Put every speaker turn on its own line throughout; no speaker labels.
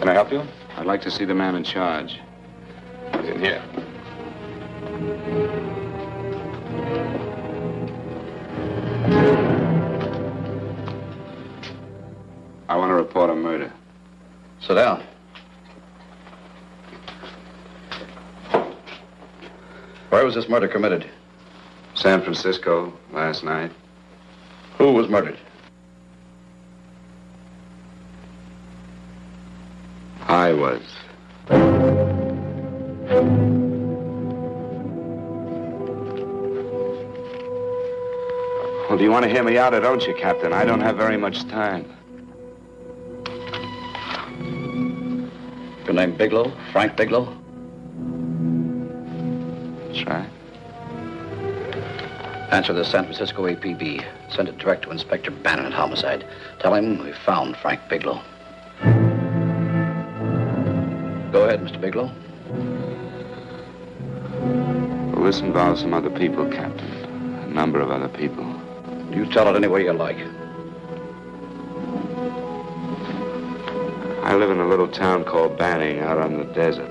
Can I help you?
I'd like to see the man in charge.
He's in here.
I want to report a murder.
Sit down. Where was this murder committed?
San Francisco, last night.
Who was murdered?
I was. Well, do you want to hear me out or don't you, Captain? I don't have very much time.
Your name Bigelow? Frank Bigelow?
That's right.
Answer the San Francisco APB. Send it direct to Inspector Bannon at Homicide. Tell him we found Frank Bigelow. Go ahead, Mr. Bigelow.
Well, this involves some other people, Captain. A number of other people.
You tell it any way you like.
I live in a little town called Banning out on the desert.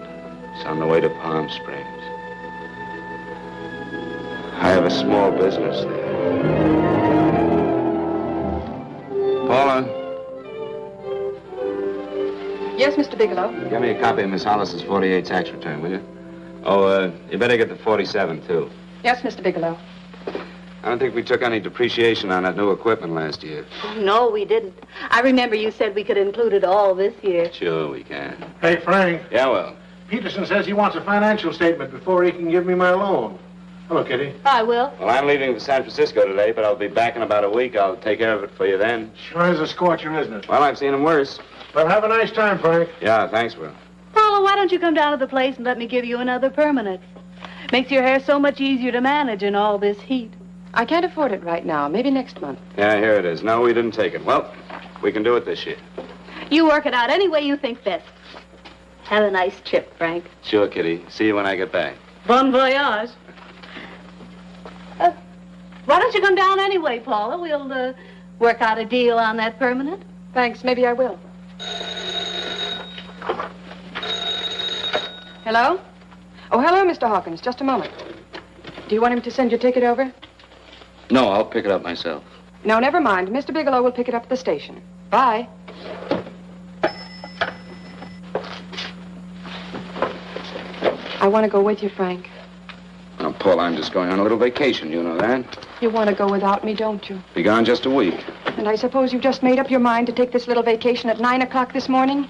It's on the way to Palm Springs. I have a small business there. Paula?
Yes, Mr. Bigelow?
Give me a copy of Miss Hollis's 48 tax return, will you? Oh, you better get the 47, too.
Yes, Mr. Bigelow.
I don't think we took any depreciation on that new equipment last year.
Oh, no, we didn't. I remember you said we could include it all this year.
Sure we can.
Hey, Frank.
Yeah, well.
Peterson says he wants a financial statement before he can give me my loan. Hello, Kitty.
I will.
Well, I'm leaving for San Francisco today, but I'll be back in about a week. I'll take care of it for you then.
Sure is a scorcher, isn't it?
Well, I've seen him worse.
Well, have a nice time, Frank.
Yeah, thanks, Will.
Paula, why don't you come down to the place and let me give you another permanent? Makes your hair so much easier to manage in all this heat.
I can't afford it right now. Maybe next month.
Yeah, here it is. No, we didn't take it. Well, we can do it this year.
You work it out any way you think best. Have a nice trip, Frank.
Sure, Kitty. See you when I get back.
Bon voyage. Why don't you come down anyway, Paula? We'll work out a deal on that permanent.
Thanks. Maybe I will. Hello? Oh, hello, Mr. Hawkins. Just a moment. Do you want him to send your ticket over?
No, I'll pick it up myself.
No, never mind. Mr. Bigelow will pick it up at the station. Bye. I want to go with you, Frank.
Now, Paul, I'm just going on a little vacation. You know that?
You want to go without me, don't you?
Be gone just a week.
And I suppose you just made up your mind to take this little vacation at 9 o'clock this morning?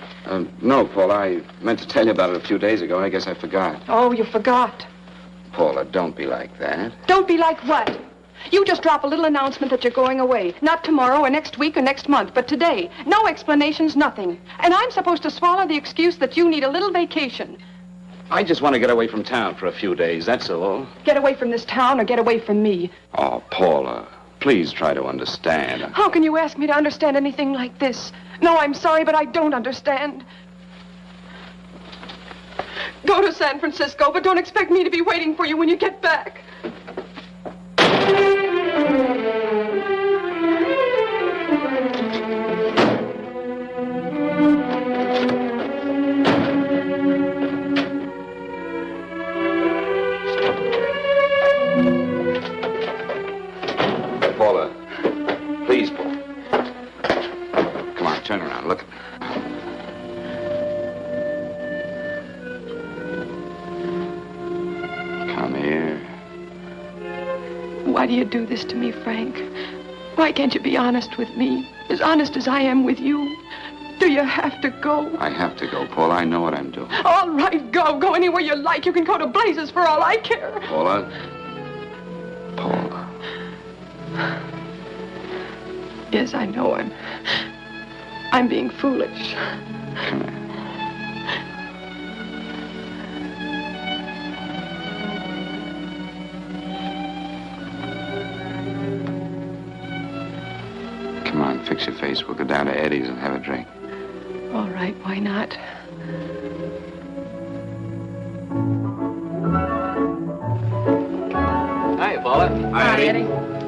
No, Paul. I meant to tell you about it a few days ago. I guess I forgot.
Oh, you forgot.
Paula, don't be like that.
Don't be like what? You just drop a little announcement that you're going away. Not tomorrow or next week or next month, but today. No explanations, nothing. And I'm supposed to swallow the excuse that you need a little vacation.
I just want to get away from town for a few days, that's all.
Get away from this town or get away from me.
Oh, Paula, please try to understand.
How can you ask me to understand anything like this? No, I'm sorry, but I don't understand. Go to San Francisco, but don't expect me to be waiting for you when you get back.
Paula, please, Paul. Come on, turn around, look at me. Come here.
Why do you do this to me, Frank? Why can't you be honest with me? As honest as I am with you? Do you have to go?
I have to go, Paula. I know what I'm doing.
All right, go. Go anywhere you like. You can go to blazes for all I care.
Paula. Paula.
Yes, I know I'm being foolish.
Come here. Come on, fix your face. We'll go down to Eddie's and have a drink.
All right, why not?
Hi, Paula.
Hi,
Eddie.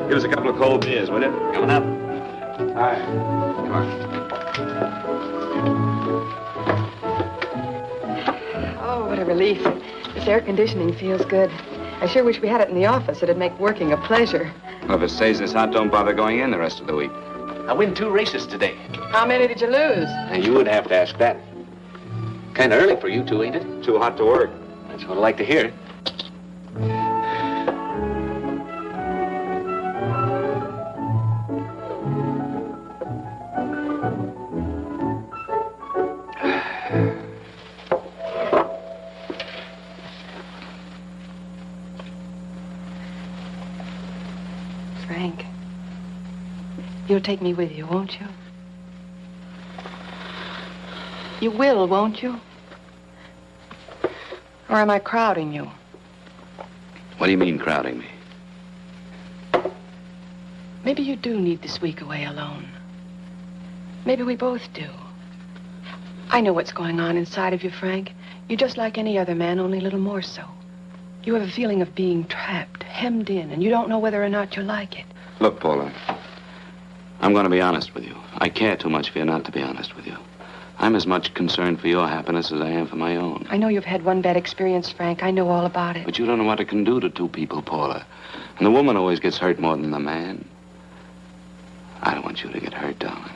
Give us a couple of cold beers, will you?
Coming up.
Hi. Come on.
relief. This air conditioning feels good. I sure wish we had it in the office. It'd make working a pleasure.
Well, if it stays this hot, don't bother going in the rest of the week.
I win 2 races today.
How many did you lose?
And you would have to ask that. Kind of early for you two, ain't it?
Too hot to work.
That's what I like to hear.
Frank, you'll take me with you, won't you? You will, won't you? Or am I crowding you?
What do you mean, crowding me?
Maybe you do need this week away alone. Maybe we both do. I know what's going on inside of you, Frank. You're just like any other man, only a little more so. You have a feeling of being trapped, hemmed in, and you don't know whether or not you like it.
Look, Paula, I'm going to be honest with you. I care too much for you not to be honest with you. I'm as much concerned for your happiness as I am for my own.
I know you've had one bad experience, Frank. I know all about it.
But you don't know what it can do to 2 people, Paula. And the woman always gets hurt more than the man. I don't want you to get hurt, darling.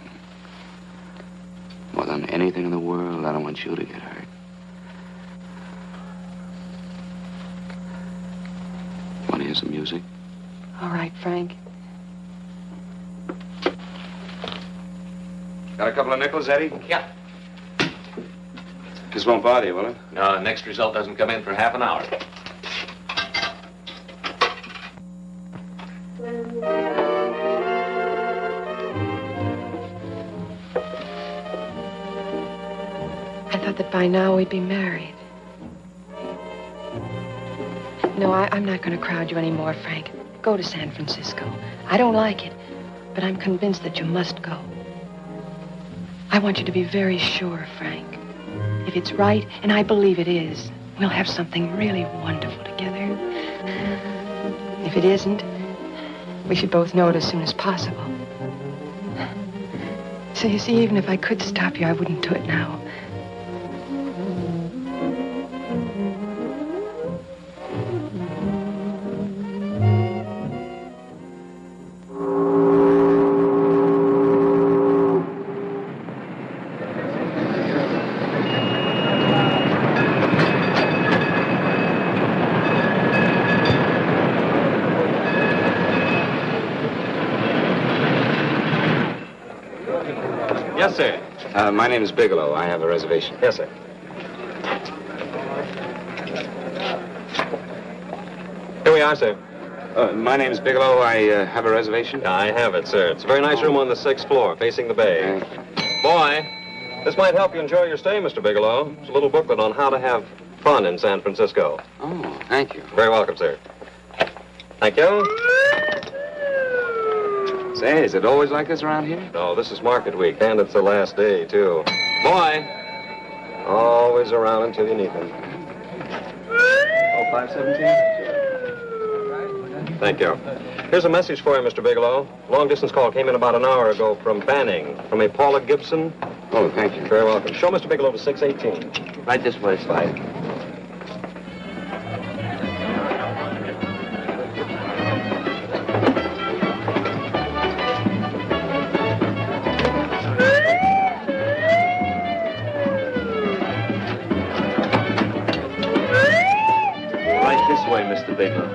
More than anything in the world, I don't want you to get hurt. Want to hear some music?
All right, Frank.
Got a couple of nickels, Eddie?
Yeah.
This won't bother you, will it?
No, the next result doesn't come in for half an hour.
I thought that by now we'd be married. No, I'm not going to crowd you anymore, Frank. Go to San Francisco. I don't like it, but I'm convinced that you must go. I want you to be very sure, Frank. If it's right, and I believe it is, we'll have something really wonderful together. If it isn't, we should both know it as soon as possible. So you see, even if I could stop you, I wouldn't do it now.
Yes, sir.
My name is Bigelow. I have a reservation.
Yes, sir. Here we are, sir.
My name is Bigelow. I have a reservation.
I have it, sir. It's a very nice room on the 6th floor, facing the bay. Boy, this might help you enjoy your stay, Mr. Bigelow. It's a little booklet on how to have fun in San Francisco.
Oh, thank you.
Very welcome, sir. Thank you.
Say, is it always like this around here?
No, this is market week, and it's the last day, too. Boy, always around until you need them.
Oh, 517?
Thank you. Here's a message for you, Mr. Bigelow. Long-distance call came in about an hour ago from Banning, from a Paula Gibson.
Oh, thank you.
Very welcome. Show Mr. Bigelow to 618.
Right this way, Slide.
Right this way, Mr. Bigelow.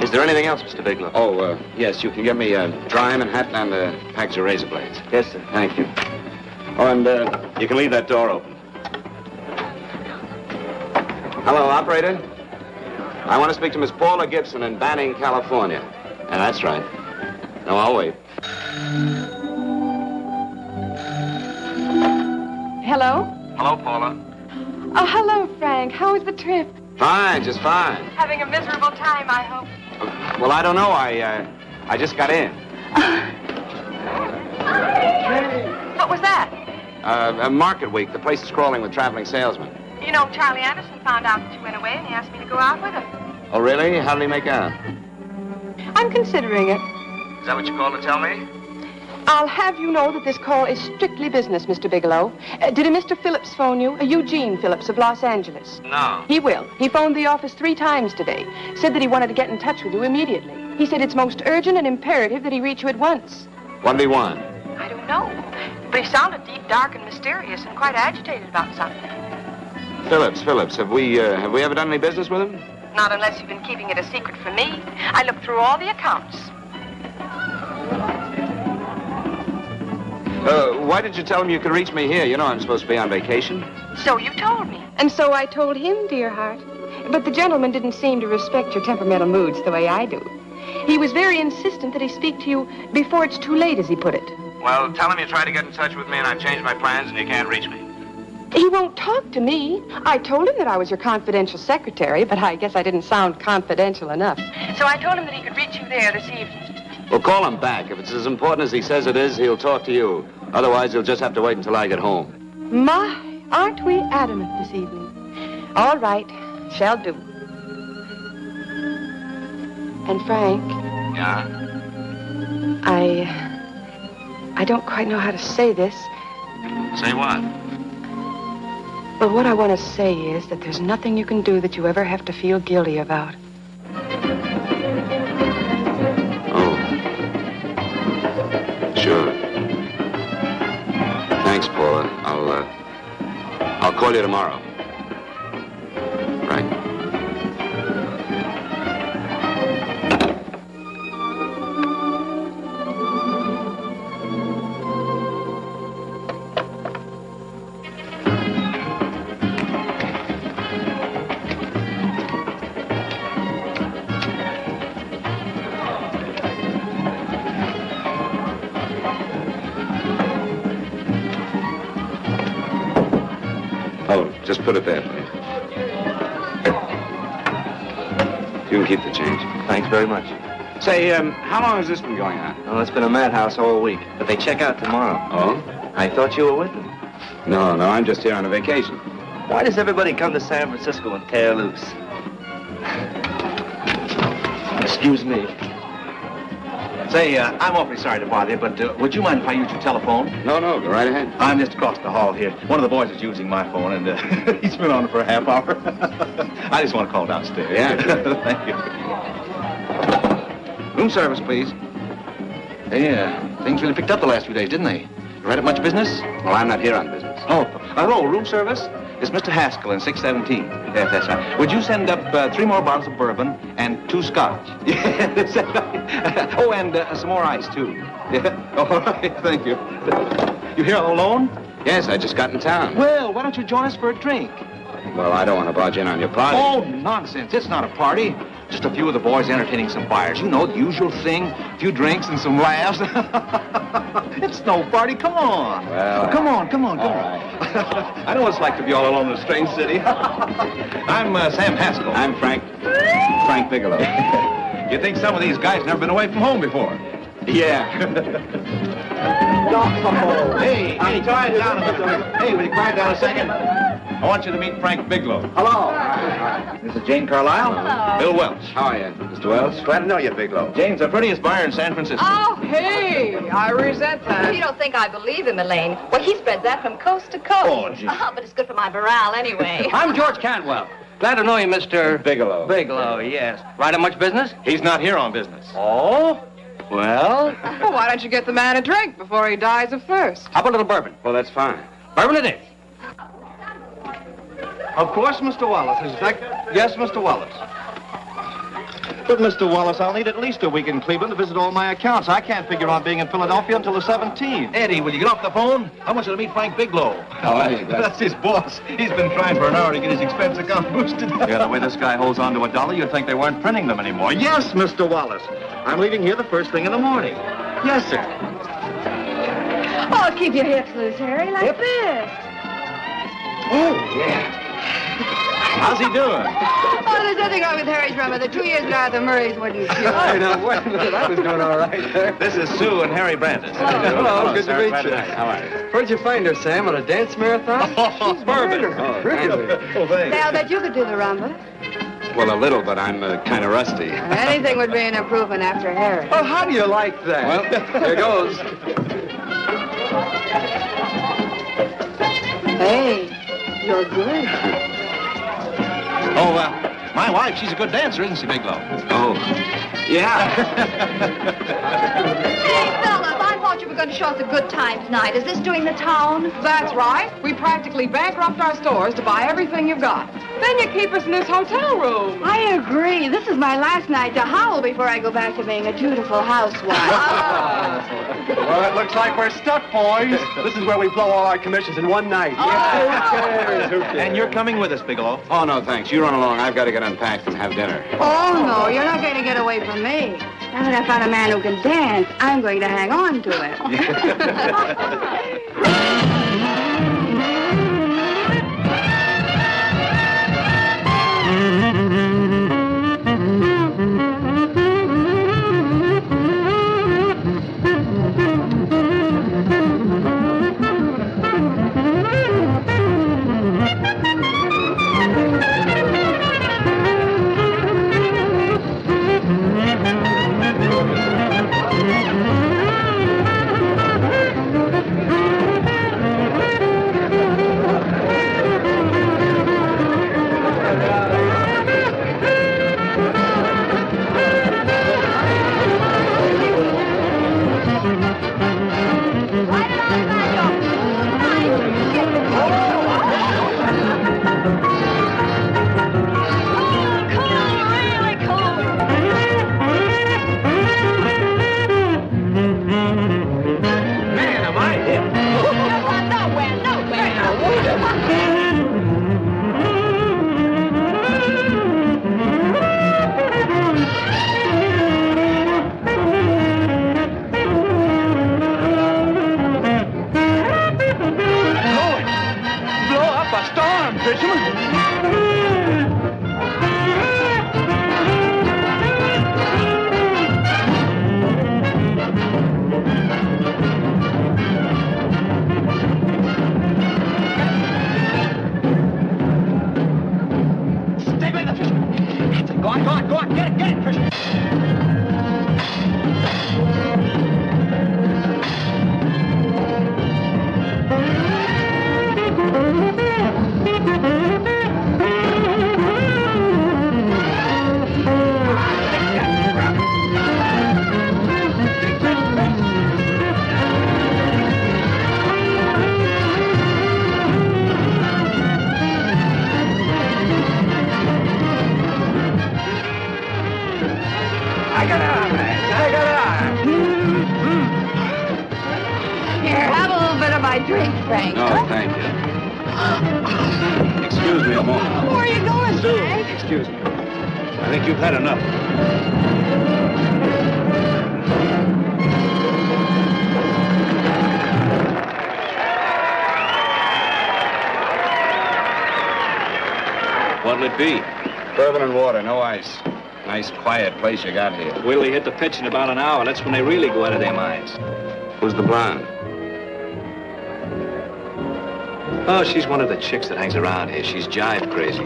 Is there anything else, Mr. Bigelow? Oh, yes, you can get me a dry Manhattan and a package of razor blades.
Yes, sir.
Thank you. Oh, and you can leave that door open. Hello, operator. I want to speak to Miss Paula Gibson in Banning, California. Yeah, that's right. No, I'll wait.
Hello?
Hello, Paula.
Oh, hello, Frank. How was the trip?
Fine, just fine.
Having a miserable time, I hope.
Well, I don't know. I just got in.
What was that?
Market week. The place is crawling with traveling salesmen.
You know, Charlie Anderson found out that you went away and he asked me to go out with him.
Oh, really? How did he make out?
I'm considering it.
Is that what you called to tell me?
I'll have you know that this call is strictly business, Mr. Bigelow. Did a Mr. Phillips phone you? A Eugene Phillips of Los Angeles.
No.
He will. He phoned the office 3 times today. Said that he wanted to get in touch with you immediately. He said it's most urgent and imperative that he reach you at once.
What did he want?
I don't know. But he sounded deep, dark, and mysterious and quite agitated about something.
Phillips. Have we ever done any business with him?
Not unless you've been keeping it a secret from me. I looked through all the accounts.
Why did you tell him you could reach me here? You know I'm supposed to be on vacation.
So you told me. And so I told him, dear heart. But the gentleman didn't seem to respect your temperamental moods the way I do. He was very insistent that he speak to you before it's too late, as he put it.
Well, tell him you tried to get in touch with me and I've changed my plans and you can't reach me.
He won't talk to me. I told him that I was your confidential secretary, but I guess I didn't sound confidential enough. So I told him that he could reach you there this evening.
Well, call him back. If it's as important as he says it is, he'll talk to you. Otherwise, he'll just have to wait until I get home.
My, aren't we adamant this evening? All right, shall do. And Frank,
Yeah?
I don't quite know how to say this.
Say what?
But what I want to say is that there's nothing you can do that you ever have to feel guilty about.
Oh. Sure. Thanks, Paula. I'll call you tomorrow. Right. Oh, just put it there, please. You can keep the change.
Thanks very much.
Say, how long has this been going on?
Oh, it's been a madhouse all week, but they check out tomorrow.
Oh?
I thought you were with them.
No, I'm just here on a vacation.
Why does everybody come to San Francisco and tear loose? Excuse me. Say, I'm awfully sorry to bother you, but would you mind if I use your telephone?
No, go right ahead.
I'm just across the hall here. One of the boys is using my phone, and he's been on it for a half hour. I just want to call downstairs.
Yeah.
Thank you. Room service, please. Hey, things really picked up the last few days, didn't they? You read up much business?
Well, I'm not here on business.
Oh, room service? It's Mr. Haskell in 617. Yes, that's right. Would you send up 3 more bottles of bourbon and 2 scotch? Yes, that's right. Oh, and some more ice, too. Yeah. All right, thank you. You here all alone?
Yes, I just got in town.
Well, why don't you join us for a drink?
Well, I don't want to barge in on your party.
Oh, nonsense. It's not a party. Just a few of the boys entertaining some buyers. You know, the usual thing. A few drinks and some laughs. It's no party. Come on.
Well,
come on.
All right.
I know what it's like to be all alone in a strange city. I'm Sam Haskell.
I'm Frank Bigelow.
You think some of these guys never been away from home before?
Yeah.
Hey, quiet down a bit. Hey, will you quiet down a second? I want you to meet Frank Bigelow.
Hello.
This is Jane Carlisle.
Hello.
Bill Welch.
How are you, Mr. Wells?
Glad to know you, Bigelow. Jane's the prettiest buyer in San Francisco.
Oh, hey, I resent that.
You don't think I believe him, Elaine? Well, he spreads that from coast to coast.
Oh, gee.
But it's good for my morale anyway.
I'm George Cantwell. Glad to know you, Mr.
Bigelow.
Bigelow, yes. Right on much business?
He's not here on business.
Oh? Well,
Well, why don't you get the man a drink before he dies of thirst?
how about a little bourbon?
Well, that's fine.
Bourbon it is.
Of course, Mr. Wallace. Yes, Mr. Wallace. But, Mr. Wallace, I'll need at least a week in Cleveland to visit all my accounts. I can't figure on being in Philadelphia until the 17th.
Eddie, will you get off the phone? I want you to meet Frank Bigelow.
How are you?
That's his boss. He's been trying for an hour to get his expense account boosted.
Yeah, the way this guy holds on to $1, you'd think they weren't printing them anymore. Yes, Mr. Wallace. I'm leaving here the first thing in the morning. Yes, sir.
Oh, keep your hips loose, Harry, like this.
Oh, yeah. How's he doing?
Oh, there's nothing wrong with Harry's rummer. The 2 years at Arthur Murray's wouldn't cure.
I know. Wait a minute. I was doing all right there.
This is Sue and Harry Brandis.
Hello. Good to meet you.
How are you?
Where'd you find her, Sam? On a dance marathon?
Bourbon.
Really?
Oh, thanks.
Say, I'll bet you could do the rumba.
Well, a little, but I'm kind of rusty.
Anything would be an improvement after Harry.
Oh, how do you like that?
Well, here goes.
Hey, you're good.
Oh, my wife, she's a good dancer, isn't she, Bigelow?
Oh, yeah.
Hey, fellas, I thought you were going to show us a good time tonight. Is this doing the town?
That's right. We practically bankrupt our stores to buy everything you've got. Then you keep us in this hotel room.
I agree. This is my last night to howl before I go back to being a dutiful housewife.
Well, it looks like we're stuck, boys. This is where we blow all our commissions in one night. Who cares? Who cares?
And you're coming with us, Bigelow.
Oh, no, thanks. You run along. I've got to get unpacked and have dinner.
Oh, no, you're not going to get away from me.
Now that I found a man who can dance, I'm going to hang on to him.
Drink, Frank.
No, thank you. Excuse me a moment.
Where are you going, Frank?
Excuse me. I think you've had enough. What'll it be? Bourbon and water, no ice. Nice, quiet place you got here.
Wait till they hit the pitch in about an hour. That's when they really go out of their minds.
Who's the blonde?
Oh, she's one of the chicks that hangs around here. She's jive crazy.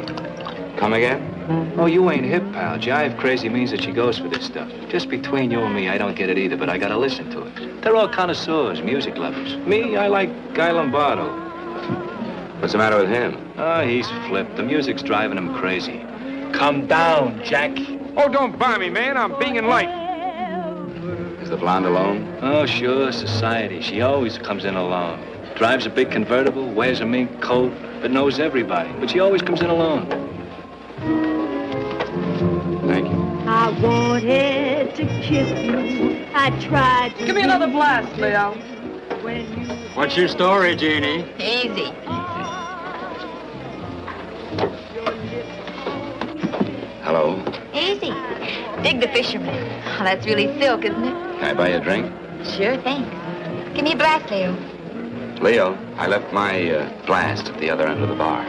Come again?
Oh, you ain't hip, pal. Jive crazy means that she goes for this stuff. Just between you and me, I don't get it either, but I gotta listen to it. They're all connoisseurs, music lovers. Me, I like Guy Lombardo.
What's the matter with him?
Oh, he's flipped. The music's driving him crazy. Come down, Jack.
Oh, don't buy me, man. I'm being light.
Is the blonde alone?
Oh, sure, society. She always comes in alone. Drives a big convertible, wears a mink coat, but knows everybody. But she always comes in alone.
Thank you.
I wanted to kiss you. I tried to...
Give me another blast, Leo.
What's your story, Jeannie?
Easy.
Hello.
Easy. Dig the fisherman. Oh, that's really silk, isn't it?
Can I buy you a drink?
Sure, thanks. Give me a blast, Leo.
Leo, I left my blast at the other end of the bar.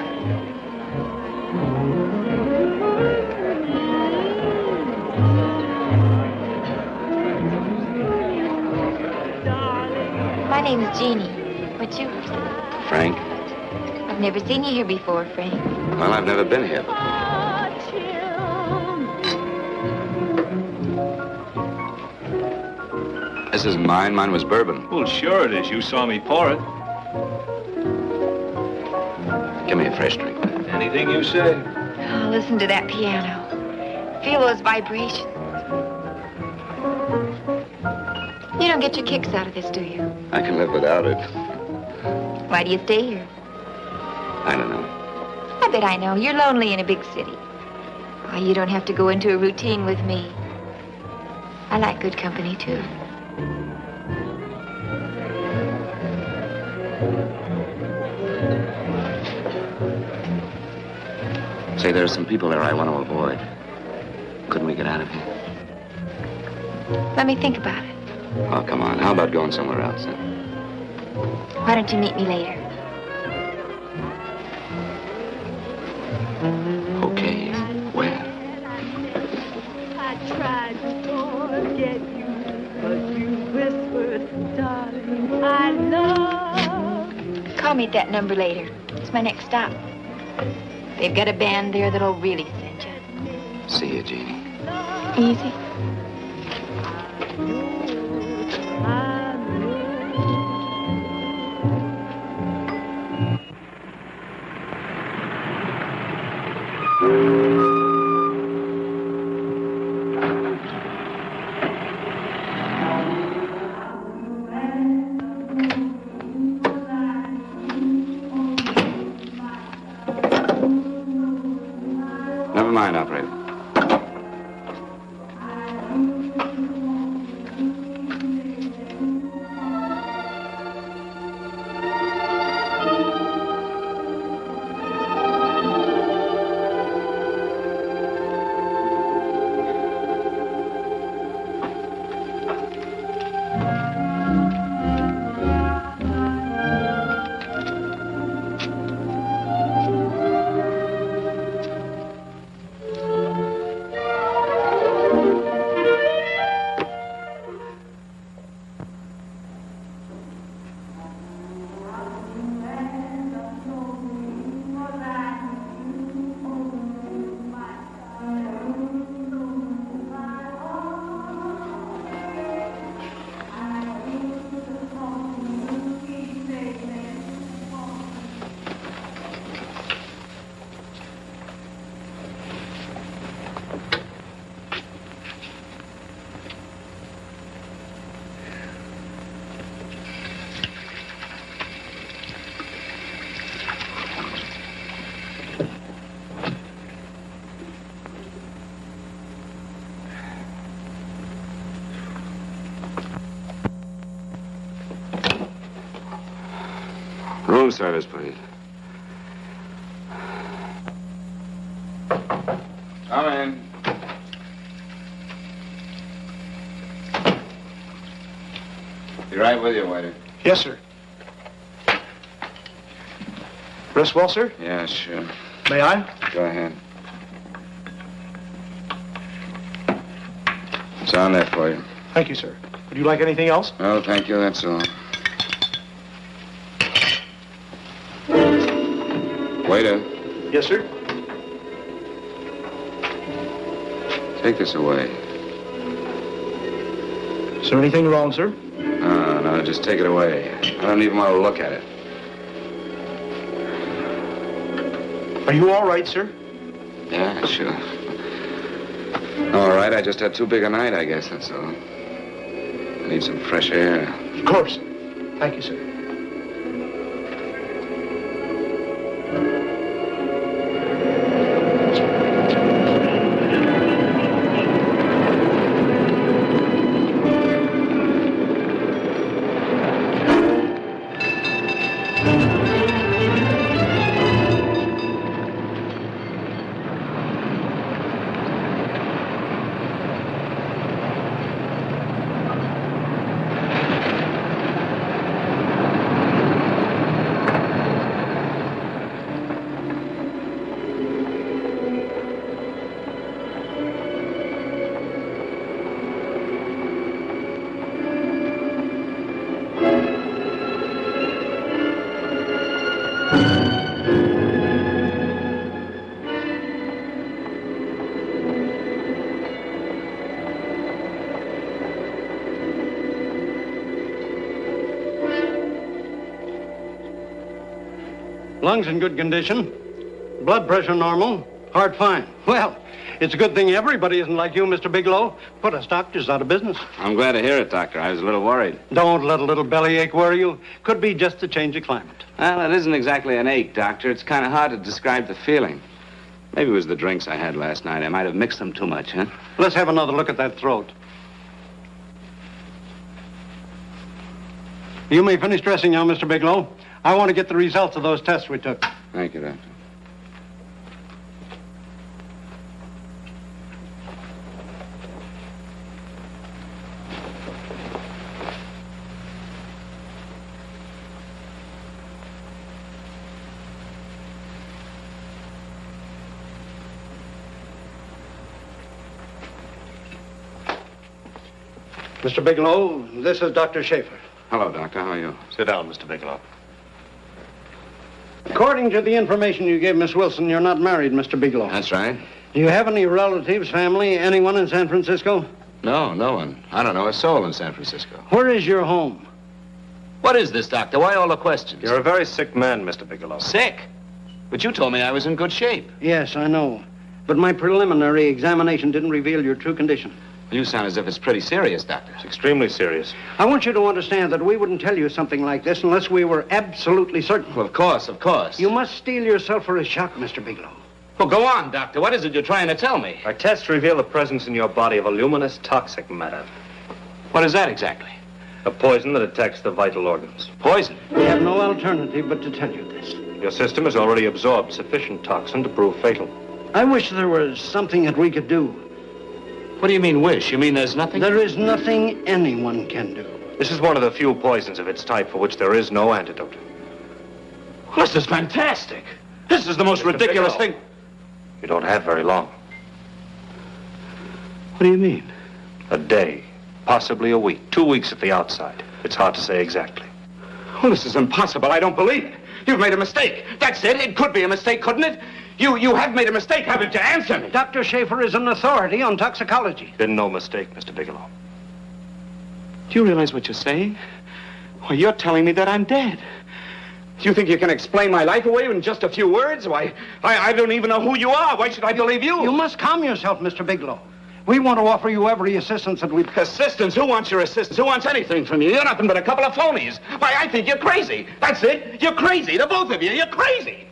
name's Jeannie. What's yours?
Frank?
I've never seen you here before, Frank.
Well, I've never been here. This isn't mine. Mine was bourbon.
Well, sure it is. You saw me pour it.
Give me a fresh drink.
Anything you say.
Oh, listen to that piano. Feel those vibrations. You don't get your kicks out of this, do you?
I can live without it.
Why do you stay here?
I don't know.
I bet I know. You're lonely in a big city. Oh, you don't have to go into a routine with me. I like good company, too.
Say, there are some people there I want to avoid. Couldn't we get out of here?
Let me think about it.
Oh, come on. How about going somewhere else? Huh?
Why don't you meet me later?
Okay. Where?
I tried to forget you, but you whispered, darling, I love.
Call me at that number later. It's my next stop. They've got a band there that'll really send you.
See you, Jeannie.
Easy.
Never mind, operator. Room service, please. Come in. Be right with you, waiter.
Yes, sir. Rest well, sir?
Yeah, sure.
May I?
Go ahead. It's on there for you.
Thank you, sir. Would you like anything else?
Oh, thank you, that's all. Waiter,
Yes, sir.
take this away.
Is there anything wrong, sir?
No, just take it away. I don't even want to look at it.
Are you all right, sir?
Yeah, sure. All right, I just had too big a night, I guess, that's all. I need some fresh air.
Of course. Thank you, sir.
Lungs in good condition. Blood pressure normal. Heart fine. Well, it's a good thing everybody isn't like you, Mr. Bigelow. Put us doctors out of business.
I'm glad to hear it, Doctor. I was a little worried.
Don't let a little bellyache worry you. Could be just a change of climate.
Well, it isn't exactly an ache, Doctor. It's kind of hard to describe the feeling. Maybe it was the drinks I had last night. I might have mixed them too much, huh?
Let's have another look at that throat. You may finish dressing now, Mr. Bigelow. I want to get the results of those tests we took.
Thank you, Doctor.
Mr. Bigelow, this is Dr. Schaefer.
Hello, Doctor. How are you?
Sit down, Mr. Bigelow.
According to the information you gave Miss Wilson, you're not married, Mr. Bigelow.
That's right.
Do you have any relatives, family, anyone in San Francisco?
No, no one. I don't know a soul in San Francisco.
Where is your home?
What is this, Doctor? Why all the questions?
You're a very sick man, Mr. Bigelow.
Sick? But you told me I was in good shape.
Yes, I know. But my preliminary examination didn't reveal your true condition.
You sound as if it's pretty serious, Doctor.
It's extremely serious.
I want you to understand that we wouldn't tell you something like this unless we were absolutely certain.
Well, of course, of course.
You must steel yourself for a shock, Mr. Bigelow.
Well, go on, Doctor. What is it you're trying to tell me?
Our tests reveal the presence in your body of a luminous toxic matter.
What is that exactly?
A poison that attacks the vital organs.
Poison?
We have no alternative but to tell you this.
Your system has already absorbed sufficient toxin to prove fatal.
I wish there was something that we could do.
What do you mean, wish? You mean there's nothing?
There is nothing anyone can do.
This is one of the few poisons of its type for which there is no antidote.
Well, this is fantastic. This is the most ridiculous thing.
You don't have very long.
What do you mean?
A day, possibly a week, 2 weeks at the outside. It's hard to say exactly.
Well, this is impossible. I don't believe it. You've made a mistake. That's it. It could be a mistake, couldn't it? You have made a mistake, haven't you? Answer me.
Dr. Schaefer is an authority on toxicology.
Been no mistake, Mr. Bigelow.
Do you realize what you're saying? Why, you're telling me that I'm dead. Do you think you can explain my life away in just a few words? Why, I don't even know who you are. Why should I believe you?
You must calm yourself, Mr. Bigelow. We want to offer you every assistance that we...
Assistance? Who wants your assistance? Who wants anything from you? You're nothing but a couple of phonies. Why, I think you're crazy. That's it. You're crazy. The both of you. You're crazy.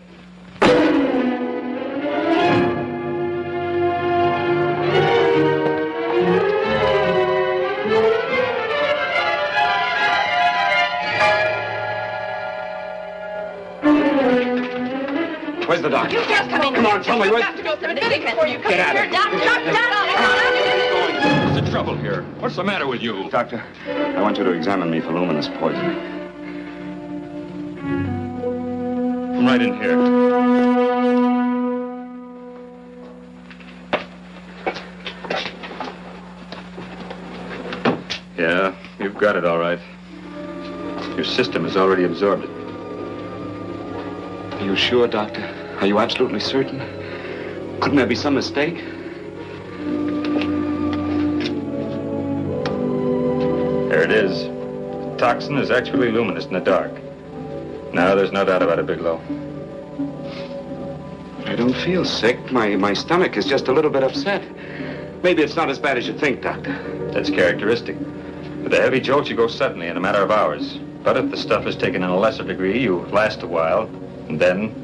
Where's the doctor?
You just come in.
Come on, tell me.
You've got to go to the medic before you come
Get
in
out
here.
of
Doctor,
here.
doctor.
What's the trouble here? What's the matter with you?
Doctor, I want you to examine me for luminous poison.
Come right in here. Yeah, you've got it all right. Your system has already absorbed it.
Are you sure, Doctor? Are you absolutely certain? Couldn't there be some mistake?
There it is. The toxin is actually luminous in the dark. Now, there's no doubt about it, Bigelow.
I don't feel sick. My stomach is just a little bit upset. Maybe it's not as bad as you think, Doctor.
That's characteristic. With a heavy jolt, you go suddenly in a matter of hours. But if the stuff is taken in a lesser degree, you last a while, and then...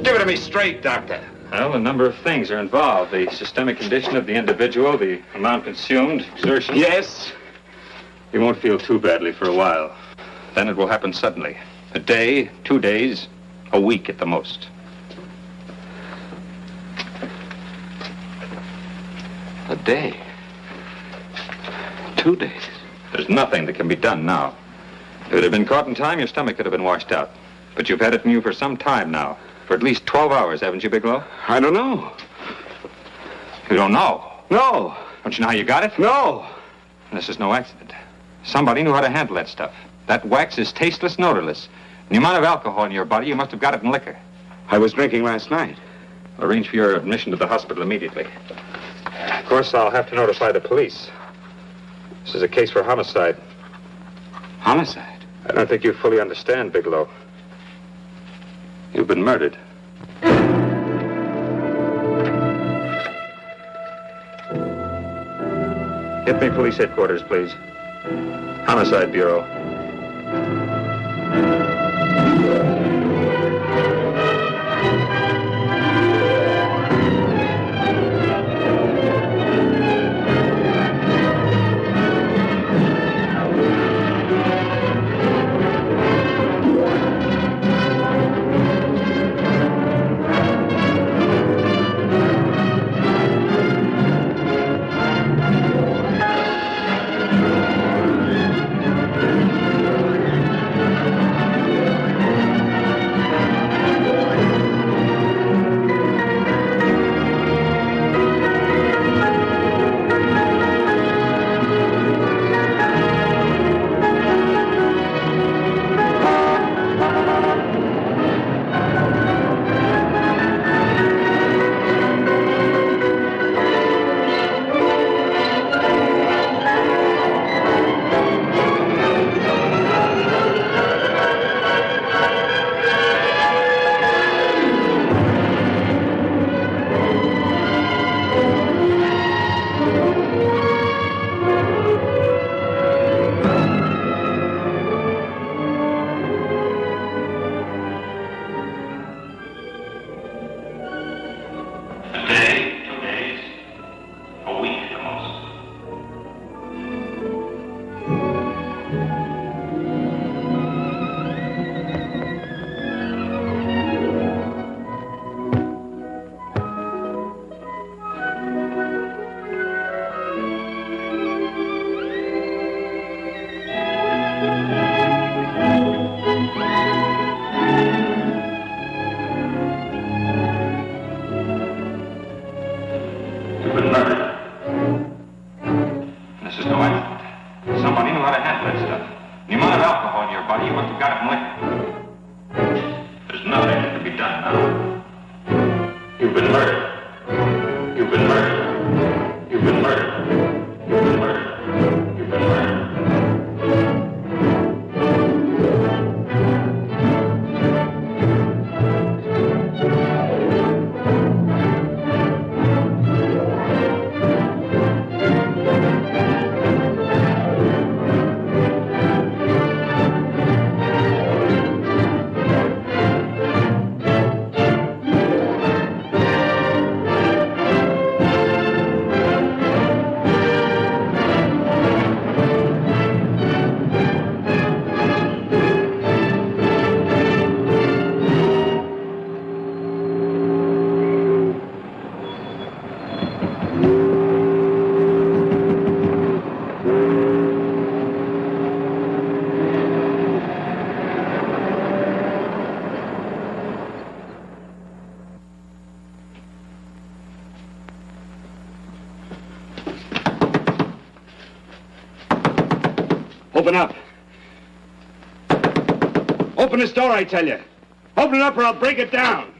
Give it to me straight, Doctor.
Well, a number of things are involved. The systemic condition of the individual, the amount consumed, exertion.
Yes?
You won't feel too badly for a while. Then it will happen suddenly. A day, 2 days, a week at the most.
A day? 2 days?
There's nothing that can be done now. If it had been caught in time, your stomach could have been washed out. But you've had it in you for some time now. For at least 12 hours, haven't you, Bigelow?
I don't know.
You don't know?
No.
Don't you know how you got it?
No.
This is no accident. Somebody knew how to handle that stuff. That wax is tasteless and odorless. And the amount of alcohol in your body, you must have got it in liquor.
I was drinking last night.
I'll arrange for your admission to the hospital immediately. Of course, I'll have to notify the police. This is a case for homicide.
Homicide?
I don't think you fully understand, Bigelow. You've been murdered. Get me police headquarters, please. Homicide Bureau.
Open up. Open this door, I tell you. Open it up or I'll break it down.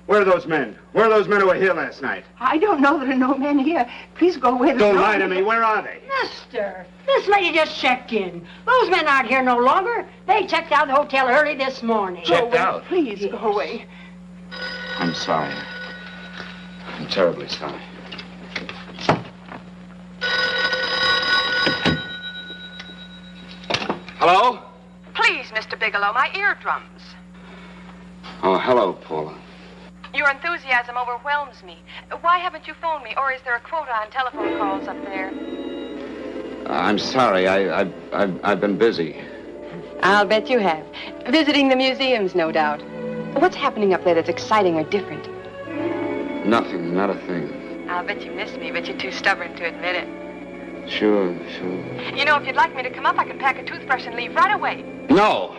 Where are those men? Where are those men who were here last night?
I don't know. There are no men here. Please go away.
Don't lie to me. Where are they?
Mister, this lady just checked in. Those men aren't here no longer. They checked out of the hotel early this morning.
Checked out?
Please go away.
I'm sorry. I'm terribly sorry. Hello?
Please, Mr. Bigelow, my eardrums.
Oh, hello, Paula.
Your enthusiasm overwhelms me. Why haven't you phoned me, or is there a quota on telephone calls up there?
I'm sorry. I've been busy.
I'll bet you have. Visiting the museums, no doubt. What's happening up there that's exciting or different?
Nothing, not a thing.
I'll bet you miss me, but you're too stubborn to admit it.
Sure.
You know, if you'd like me to come up, I can pack a toothbrush and leave right away.
No!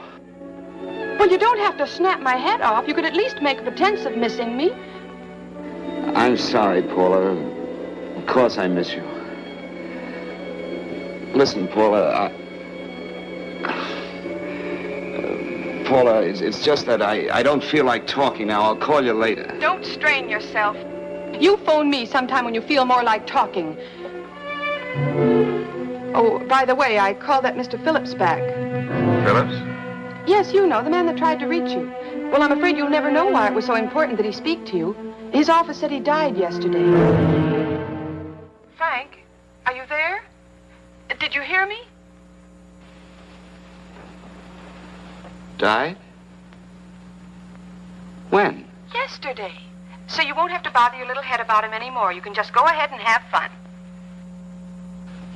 Well, you don't have to snap my head off. You could at least make a pretense of missing me.
I'm sorry, Paula. Of course I miss you. Listen, Paula, Paula, it's just that I don't feel like talking now. I'll call you later.
Don't strain yourself. You phone me sometime when you feel more like talking. Oh, by the way, I called that Mr. Phillips back.
Phillips?
Yes, you know, the man that tried to reach you. Well, I'm afraid you'll never know why it was so important that he speak to you. His office said he died yesterday. Frank, are you there? Did you hear me?
Died? When?
Yesterday. So you won't have to bother your little head about him anymore. You can just go ahead and have fun.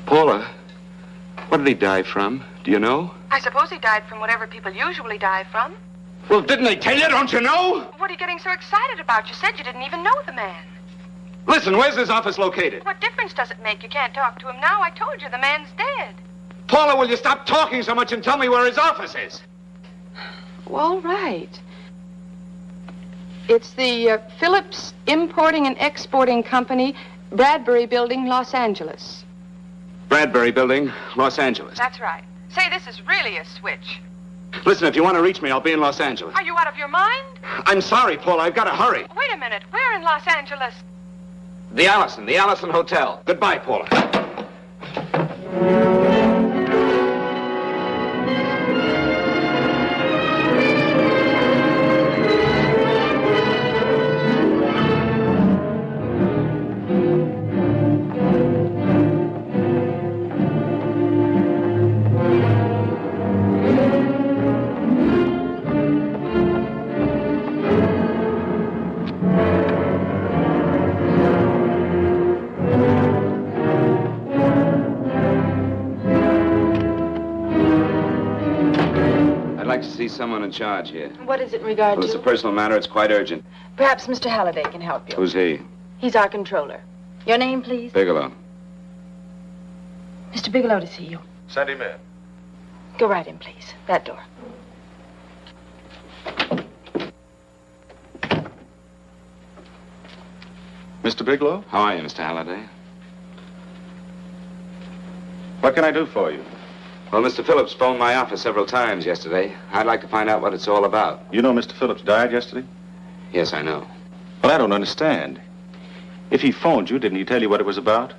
Paula, what did he die from? Do you know?
I suppose he died from whatever people usually die from.
Well, didn't they tell you? Don't you know?
What are you getting so excited about? You said you didn't even know the man.
Listen, where's his office located?
What difference does it make? You can't talk to him now. I told you the man's dead.
Paula, will you stop talking so much and tell me where his office is?
Well, right. It's the Phillips Importing and Exporting Company, Bradbury Building, Los Angeles.
Bradbury Building, Los Angeles.
That's right. Say, this is really a switch.
Listen, if you want to reach me, I'll be in Los Angeles.
Are you out of your mind?
I'm sorry, Paula. I've got to hurry.
Wait a minute. Where in Los Angeles?
The Allison Hotel. Goodbye, Paula. Someone in charge here.
What is it in regard
Well,
to?
it's a personal matter. It's quite urgent.
Perhaps Mr. Halliday can help you.
Who's he?
He's our controller. Your name, please?
Bigelow.
Mr. Bigelow to see you.
Send him in.
Go right in, please. That door.
Mr. Bigelow?
How are you, Mr. Halliday?
What can I do for you?
Well, Mr. Phillips phoned my office several times yesterday. I'd like to find out what it's all about.
You know Mr. Phillips died yesterday?
Yes, I know.
Well, I don't understand. If he phoned you, didn't he tell you what it was about?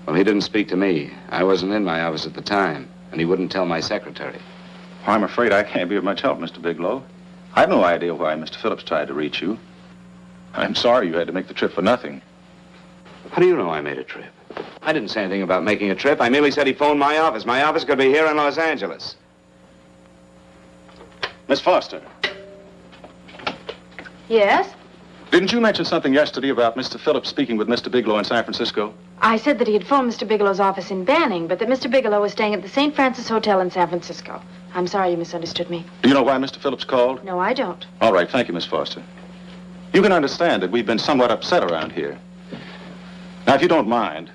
Well, he didn't speak to me. I wasn't in my office at the time, and he wouldn't tell my secretary.
Well, I'm afraid I can't be of much help, Mr. Bigelow. I have no idea why Mr. Phillips tried to reach you. I'm sorry you had to make the trip for nothing.
How do you know I made a trip? I didn't say anything about making a trip. I merely said he phoned my office. My office could be here in Los Angeles.
Miss Foster,
Yes?
didn't you mention something yesterday about Mr. Phillips speaking with Mr. Bigelow in San Francisco?
I said that he had phoned Mr. Bigelow's office in Banning, but that Mr. Bigelow was staying at the St. Francis Hotel in San Francisco. I'm sorry you misunderstood me.
Do you know why Mr. Phillips called?
No, I don't.
All right, thank you, Miss Foster. You can understand that we've been somewhat upset around here. Now, if you don't mind...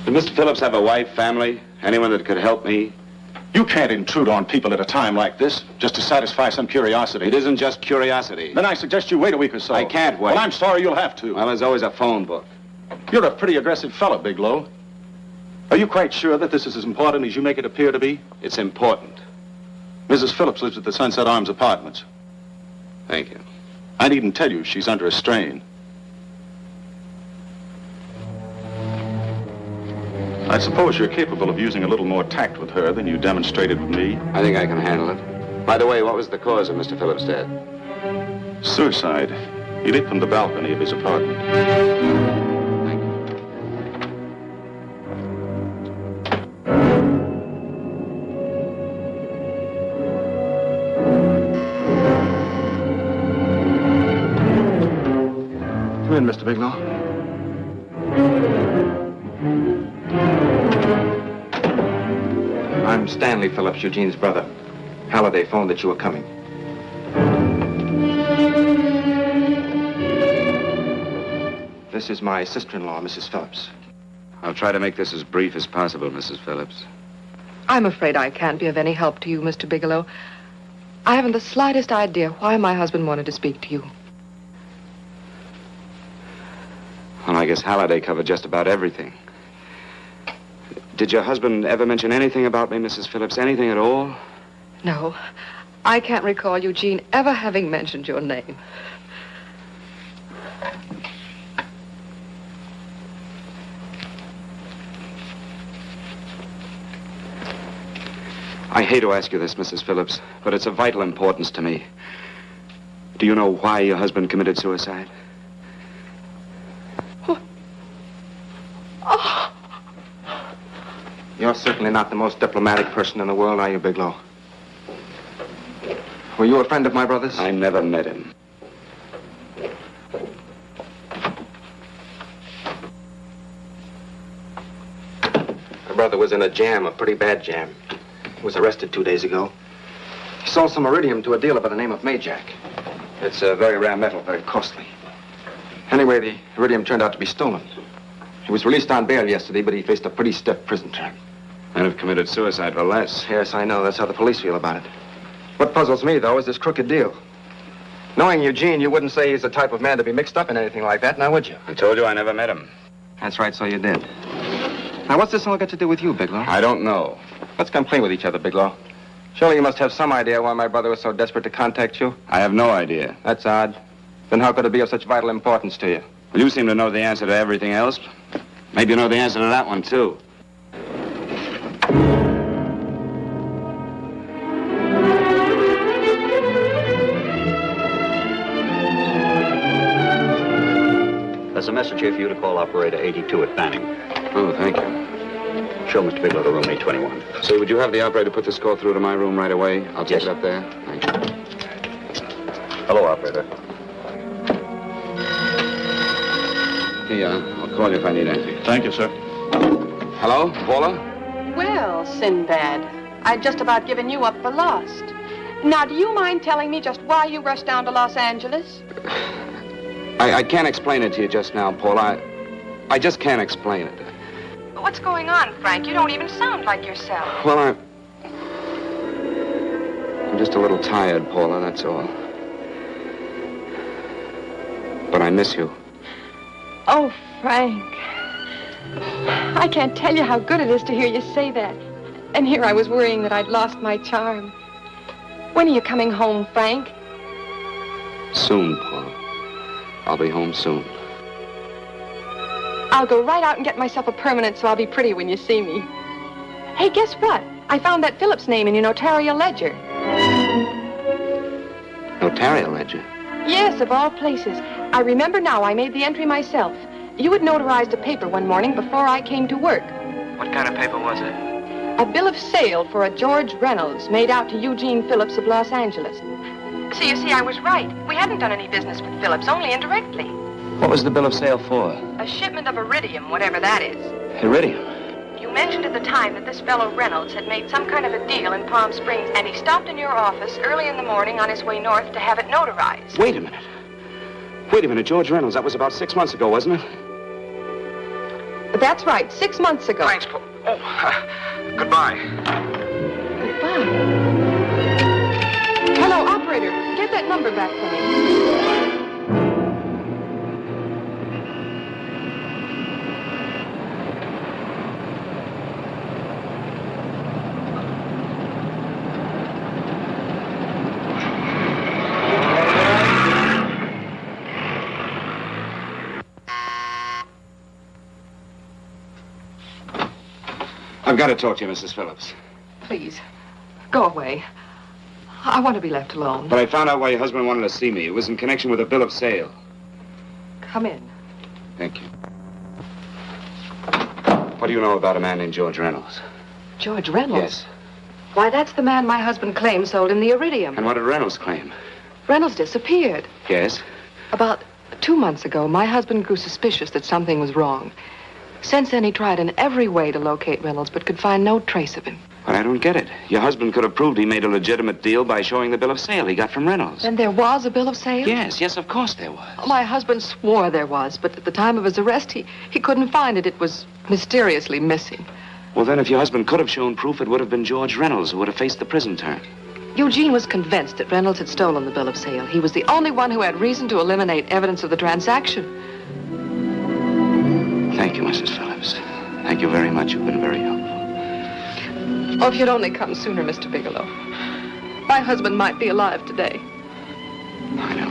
Did Mr. Phillips have a wife, family, anyone that could help me?
You can't intrude on people at a time like this, just to satisfy some curiosity.
It isn't just curiosity.
Then I suggest you wait a week or so.
I can't wait.
Well, I'm sorry you'll have to.
Well, there's always a phone book.
You're a pretty aggressive fellow, Bigelow. Are you quite sure that this is as important as you make it appear to be?
It's important.
Mrs. Phillips lives at the Sunset Arms Apartments.
Thank you.
I needn't tell you she's under a strain. I suppose you're capable of using a little more tact with her than you demonstrated with me.
I think I can handle it. By the way, what was the cause of Mr. Phillips' death?
Suicide. He leaped from the balcony of his apartment.
Thank you.
Come in, Mr. Bigelow.
I'm Stanley Phillips, Eugene's brother. Halliday phoned that you were coming. This is my sister-in-law, Mrs. Phillips.
I'll try to make this as brief as possible, Mrs. Phillips.
I'm afraid I can't be of any help to you, Mr. Bigelow. I haven't the slightest idea why my husband wanted to speak to you.
Well, I guess Halliday covered just about everything. Did your husband ever mention anything about me, Mrs. Phillips? Anything at all?
No. I can't recall Eugene ever having mentioned your name.
I hate to ask you this, Mrs. Phillips, but it's of vital importance to me. Do you know why your husband committed suicide?
Oh. You're certainly not the most diplomatic person in the world, are you, Bigelow? Were you a friend of my brother's?
I never met him.
My brother was in a jam, a pretty bad jam. He was arrested 2 days ago. He sold some iridium to a dealer by the name of Majak. It's a very rare metal, very costly. Anyway, the iridium turned out to be stolen. He was released on bail yesterday, but he faced a pretty stiff prison term.
And have committed suicide for less.
Yes, I know. That's how the police feel about it. What puzzles me, though, is this crooked deal. Knowing Eugene, you wouldn't say he's the type of man to be mixed up in anything like that, now would you?
I told you I never met him.
That's right, so you did. Now, what's this all got to do with you, Bigelow?
I don't know.
Let's come clean with each other, Bigelow. Surely you must have some idea why my brother was so desperate to contact you.
I have no idea.
That's odd. Then how could it be of such vital importance to you?
Well, you seem to know the answer to everything else. Maybe you know the answer to that one, too.
There's a message here for you to call operator 82 at Fanning.
Oh, thank you.
Show Mr. Bigelow to room 821.
Say, would you have the operator put this call through to my room right away? I'll take
Yes.
it up there. Thank you.
Hello, operator.
Here you are. I'll call you if I need anything.
Thank you, sir.
Hello, Paula?
Well, Sinbad, I'd just about given you up for lost. Now, do you mind telling me just why you rushed down to Los Angeles?
I can't explain it to you just now, Paula. I just can't explain it.
What's going on, Frank? You don't even sound like yourself.
Well, I'm just a little tired, Paula, that's all. But I miss you.
Oh, Frank. I can't tell you how good it is to hear you say that. And here I was worrying that I'd lost my charm. When are you coming home, Frank?
Soon, Paula. I'll be home soon.
I'll go right out and get myself a permanent so I'll be pretty when you see me. Hey, guess what? I found that Phillips name in your notarial ledger.
Notarial ledger?
Yes, of all places. I remember now I made the entry myself. You had notarized a paper one morning before I came to work.
What kind of paper was it?
A bill of sale for a George Reynolds made out to Eugene Phillips of Los Angeles. So you see, I was right. We hadn't done any business with Phillips, only indirectly.
What was the bill of sale for?
A shipment of iridium, whatever that is.
Iridium?
You mentioned at the time that this fellow Reynolds had made some kind of a deal in Palm Springs, and he stopped in your office early in the morning on his way north to have it notarized.
Wait a minute. Wait a minute, George Reynolds. That was about 6 months ago, wasn't it?
That's right, 6 months ago.
Thanks, Paul. Goodbye.
Goodbye. Hello, operator. Get that number back for me.
I've got to talk to you, Mrs. Phillips.
Please, go away. I want to be left alone.
But I found out why your husband wanted to see me. It was in connection with a bill of sale.
Come in.
Thank you. What do you know about a man named George Reynolds?
George Reynolds?
Yes.
Why, that's the man my husband claims sold him the iridium.
And what did Reynolds claim?
Reynolds disappeared.
Yes?
About 2 months ago, my husband grew suspicious that something was wrong. Since then, he tried in every way to locate Reynolds, but could find no trace of him.
But I don't get it. Your husband could have proved he made a legitimate deal by showing the bill of sale he got from Reynolds.
Then there was a bill of sale?
Yes, of course there was.
My husband swore there was, but at the time of his arrest, he couldn't find it. It was mysteriously missing.
Well, then, if your husband could have shown proof, it would have been George Reynolds who would have faced the prison term.
Eugene was convinced that Reynolds had stolen the bill of sale. He was the only one who had reason to eliminate evidence of the transaction.
Thank you, Mrs. Phillips. Thank you very much. You've been very helpful.
Oh, if you'd only come sooner, Mr. Bigelow. My husband might be alive today.
I know.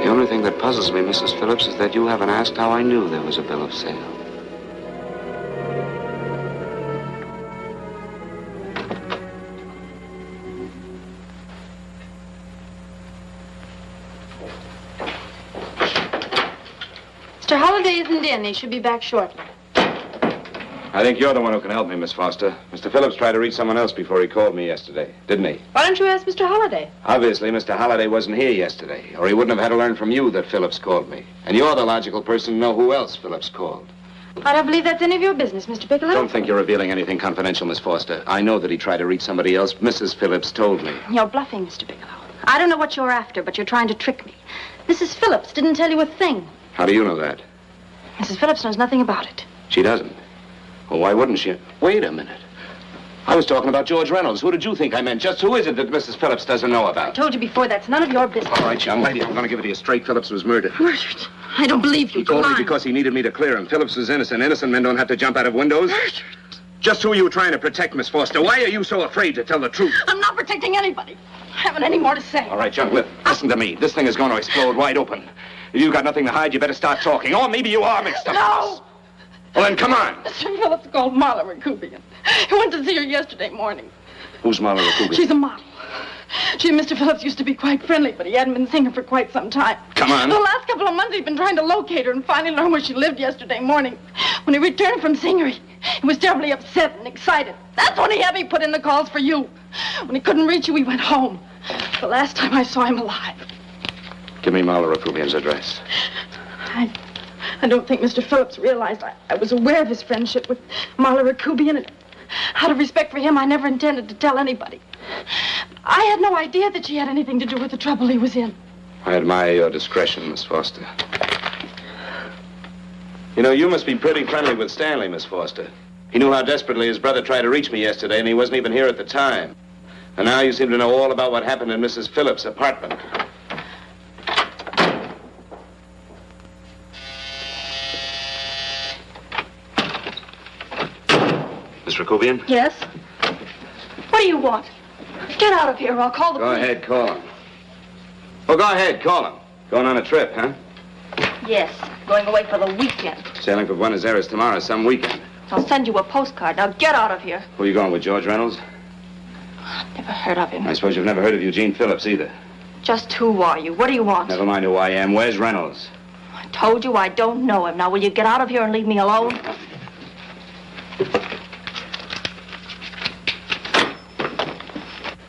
The only thing that puzzles me, Mrs. Phillips, is that you haven't asked how I knew there was a bill of sale.
Mr. Holliday isn't in. He should be back shortly.
I think you're the one who can help me, Miss Foster. Mr. Phillips tried to reach someone else before he called me yesterday, didn't he?
Why don't you ask Mr. Holliday?
Obviously, Mr. Holliday wasn't here yesterday, or he wouldn't have had to learn from you that Phillips called me. And you're the logical person to know who else Phillips called.
I don't believe that's any of your business, Mr. Bigelow.
Don't think you're revealing anything confidential, Miss Foster. I know that he tried to reach somebody else. Mrs. Phillips told me.
You're bluffing, Mr. Bigelow. I don't know what you're after, but you're trying to trick me. Mrs. Phillips didn't tell you a thing.
How do you know that?
Mrs. Phillips knows nothing about it.
She doesn't. Well, why wouldn't she? Wait a minute. I was talking about George Reynolds. Who did you think I meant? Just who is it that Mrs. Phillips doesn't know
I
about?
told you before, that's none of your business.
All right, young lady, I'm going to give it to you straight. Phillips was murdered.
Murdered? I don't believe you.
He told me
Lying.
because he needed me to clear him. Phillips was innocent. Innocent men don't have to jump out of windows.
Murdered?
Just who are you trying to protect, Miss Foster? Why are you so afraid to tell the truth?
I'm not protecting anybody. I haven't any more to say.
All right, young listen to me. This thing is going to explode wide open. If you've got nothing to hide, you better start talking. Or maybe you are mixed up.
No!
Well, then come on.
Mr. Phillips called Marla Rakubian. He went to see her yesterday morning.
Who's Marla Rakubian?
She's a model. She and Mr. Phillips used to be quite friendly, but he hadn't been seeing her for quite some time.
Come on.
The last couple of months, he'd been trying to locate her and finally learn where she lived yesterday morning. When he returned from seeing her, he was terribly upset and excited. That's when he had me put in the calls for you. When he couldn't reach you, he went home. The last time I saw him alive.
Give me Marla Rakubian's address.
I don't think Mr. Phillips realized I was aware of his friendship with Marla Rakubian, and out of respect for him, I never intended to tell anybody. I had no idea that she had anything to do with the trouble he was in.
I admire your discretion, Miss Foster. You know, you must be pretty friendly with Stanley, Miss Foster. He knew how desperately his brother tried to reach me yesterday, and he wasn't even here at the time. And now you seem to know all about what happened in Mrs. Phillips' apartment. Miss Rakubian?
Yes? What do you want? Get out of here or I'll call the
Go
police.
ahead, call him. Oh, go ahead, call him. Going on a trip, huh?
Yes, going away for the weekend.
Sailing for Buenos Aires tomorrow, some weekend.
I'll send you a postcard. Now get out of here.
Who are you going with, George Reynolds?
Never heard of him.
I suppose you've never heard of Eugene Phillips either.
Just who are you? What do you want?
Never mind who I am. Where's Reynolds?
I told you I don't know him. Now will you get out of here and leave me alone?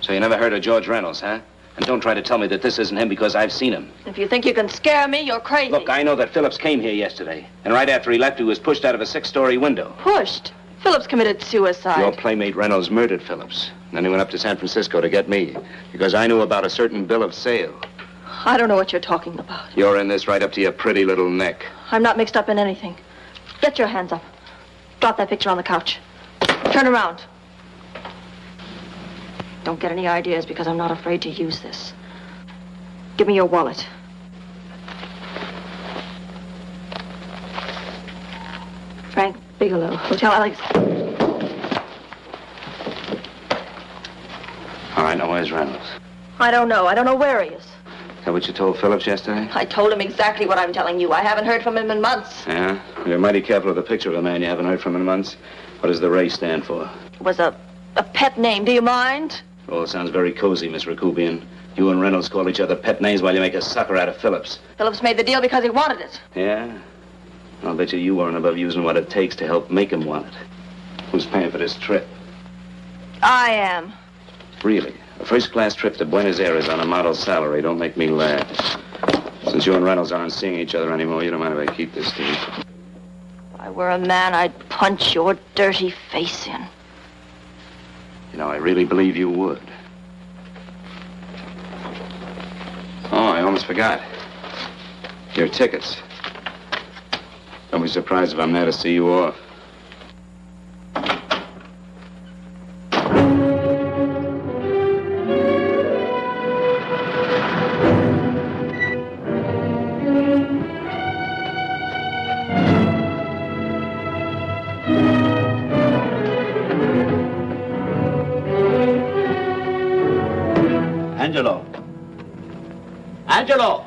So you never heard of George Reynolds, huh? And don't try to tell me that this isn't him because I've seen him.
If you think you can scare me, you're crazy.
Look, I know that Phillips came here yesterday. And right after he left, he was pushed out of a 6-story window.
Pushed? Phillips committed suicide.
Your playmate Reynolds murdered Phillips. And then he went up to San Francisco to get me. Because I knew about a certain bill of sale.
I don't know what you're talking about.
You're in this right up to your pretty little neck.
I'm not mixed up in anything. Get your hands up. Drop that picture on the couch. Turn around. Don't get any ideas because I'm not afraid to use this. Give me your wallet. Frank Bigelow, Hotel Alex.
All right, now where's Reynolds?
I don't know. I don't know where he is.
Is that what you told Phillips yesterday?
I told him exactly what I'm telling you. I haven't heard from him in months.
Yeah? You're mighty careful of the picture of a man you haven't heard from in months. What does the Ray stand for?
It was a pet name. Do you mind?
Oh, it sounds very cozy, Miss Rakubian. You and Reynolds call each other pet names while you make a sucker out of Phillips.
Phillips made the deal because he wanted it.
Yeah? I'll bet you weren't above using what it takes to help make him want it. Who's paying for this trip?
I am.
Really? A first-class trip to Buenos Aires on a model salary. Don't make me laugh. Since you and Reynolds aren't seeing each other anymore, you don't mind if I keep this deal.
If I were a man, I'd punch your dirty face in.
You know, I really believe you would. Oh, I almost forgot. Your tickets. Don't be surprised if I'm there to see you off.
Angelo. Angelo!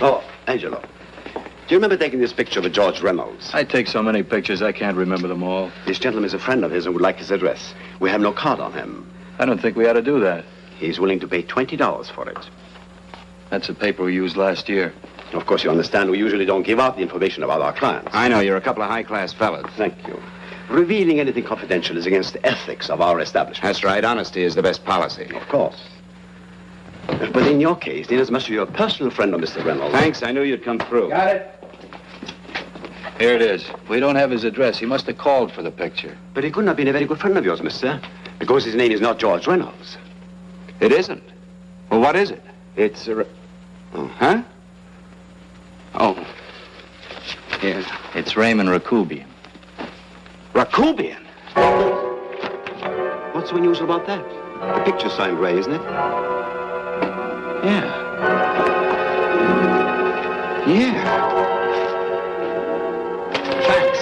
Oh, Angelo. Do you remember taking this picture of George Reynolds?
I take so many pictures, I can't remember them all.
This gentleman is a friend of his and would like his address. We have no card on him.
I don't think we ought to do that.
He's willing to pay $20 for it.
That's the paper we used last year.
Of course, you understand we usually don't give out the information about our clients.
I know, you're a couple of high-class fellas.
Thank you. Revealing anything confidential is against the ethics of our establishment.
That's right. Honesty is the best policy.
Of course. But in your case, inasmuch as you're a personal friend of Mr. Reynolds...
Thanks. I knew you'd come through.
Got it?
Here it is. We don't have his address. He must have called for the picture.
But he couldn't have been a very good friend of yours, mister, because his name is not George Reynolds.
It isn't? Well, what is it?
It's a...
Huh? Oh.
Yes. It's Raymond Rakubian.
Rakubian? What's so unusual about that? The picture's signed Ray, isn't it?
Yeah.
Yeah. Thanks.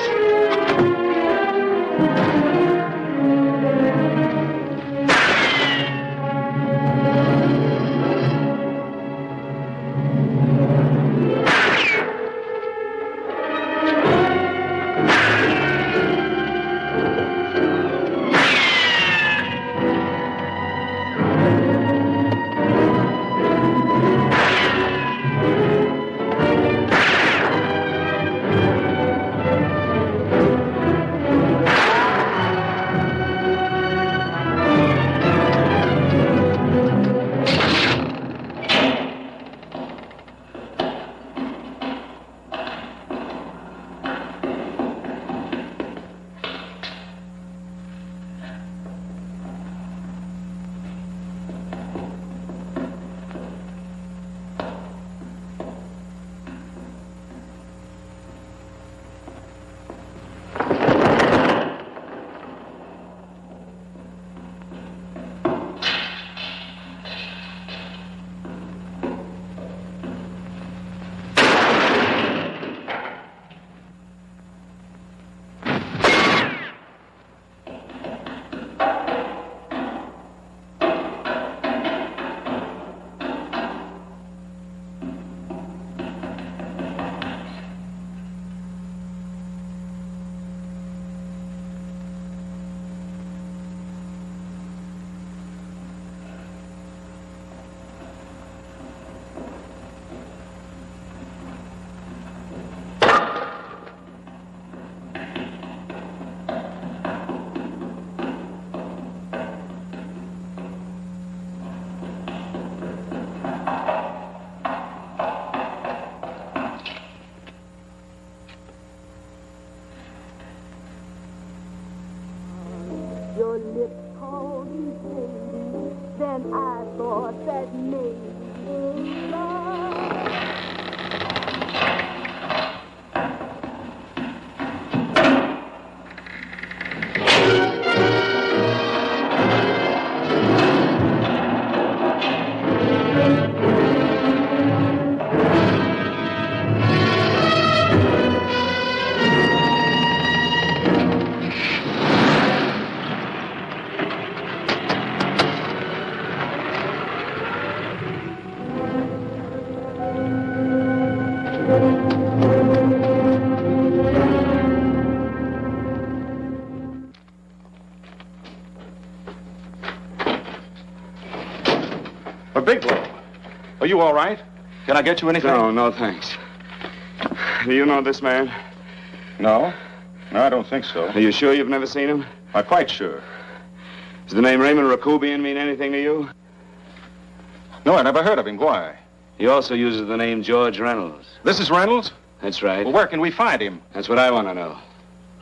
Your lips called me baby, then I thought that maybe love.
Bigelow, are you all right? Can I get you anything?
No, thanks. Do you know this man?
No. No, I don't think so.
Are you sure you've never seen him?
I'm quite sure.
Does the name Raymond Rakubian mean anything to you?
No, I never heard of him. Why?
He also uses the name George Reynolds.
This is Reynolds?
That's right.
Well, where can we find him?
That's what I want to know.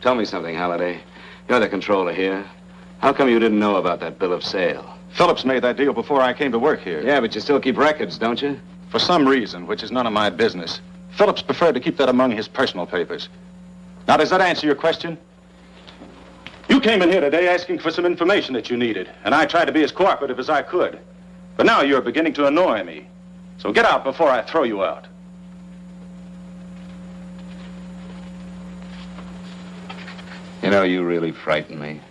Tell me something, Halliday. You're the controller here. How come you didn't know about that bill of sale?
Phillips made that deal before I came to work here.
Yeah, but you still keep records, don't you?
For some reason, which is none of my business, Phillips preferred to keep that among his personal papers. Now, does that answer your question? You came in here today asking for some information that you needed, and I tried to be as cooperative as I could. But now you're beginning to annoy me. So get out before I throw you out.
You know, you really frighten me.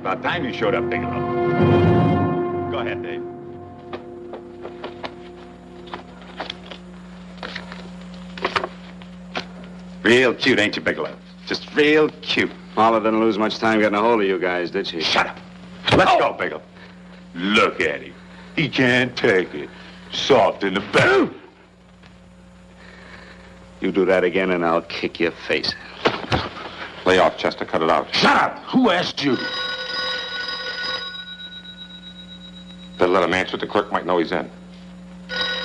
about time you showed up, Bigelow. Go ahead, Dave. Real cute, ain't you, Bigelow? Just real cute.
Paula didn't lose much time getting a hold of you guys, did she?
Shut up. Let's go, Bigelow. Look at him. He can't take it. Soft in the back.
You do that again and I'll kick your face.
Lay off, Chester. Cut it out.
Shut up! Who asked you?
Better let him answer. The clerk might know he's in.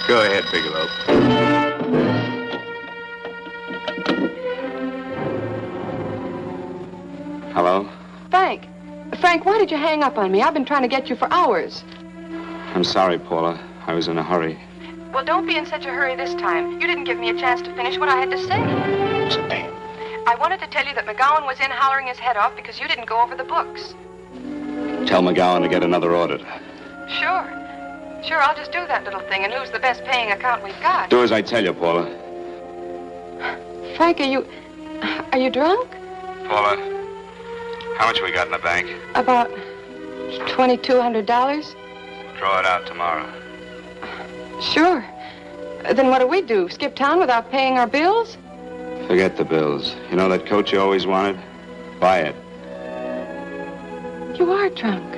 Go ahead, Bigelow.
Hello?
Frank. Frank, why did you hang up on me? I've been trying to get you for hours.
I'm sorry, Paula. I was in a hurry.
Well, don't be in such a hurry this time. You didn't give me a chance to finish what I had to say. I wanted to tell you that McGowan was in hollering his head off because you didn't go over the books.
Tell McGowan to get another auditor.
Sure. Sure, I'll just do that little thing and lose the best paying account we've got.
Do as I tell you, Paula.
Frank, are you drunk?
Paula, how much we got in the bank?
About $2,200.
Draw it out tomorrow.
Sure. Then what do? Skip town without paying our bills?
Forget the bills. You know that coat you always wanted? Buy it.
You are drunk.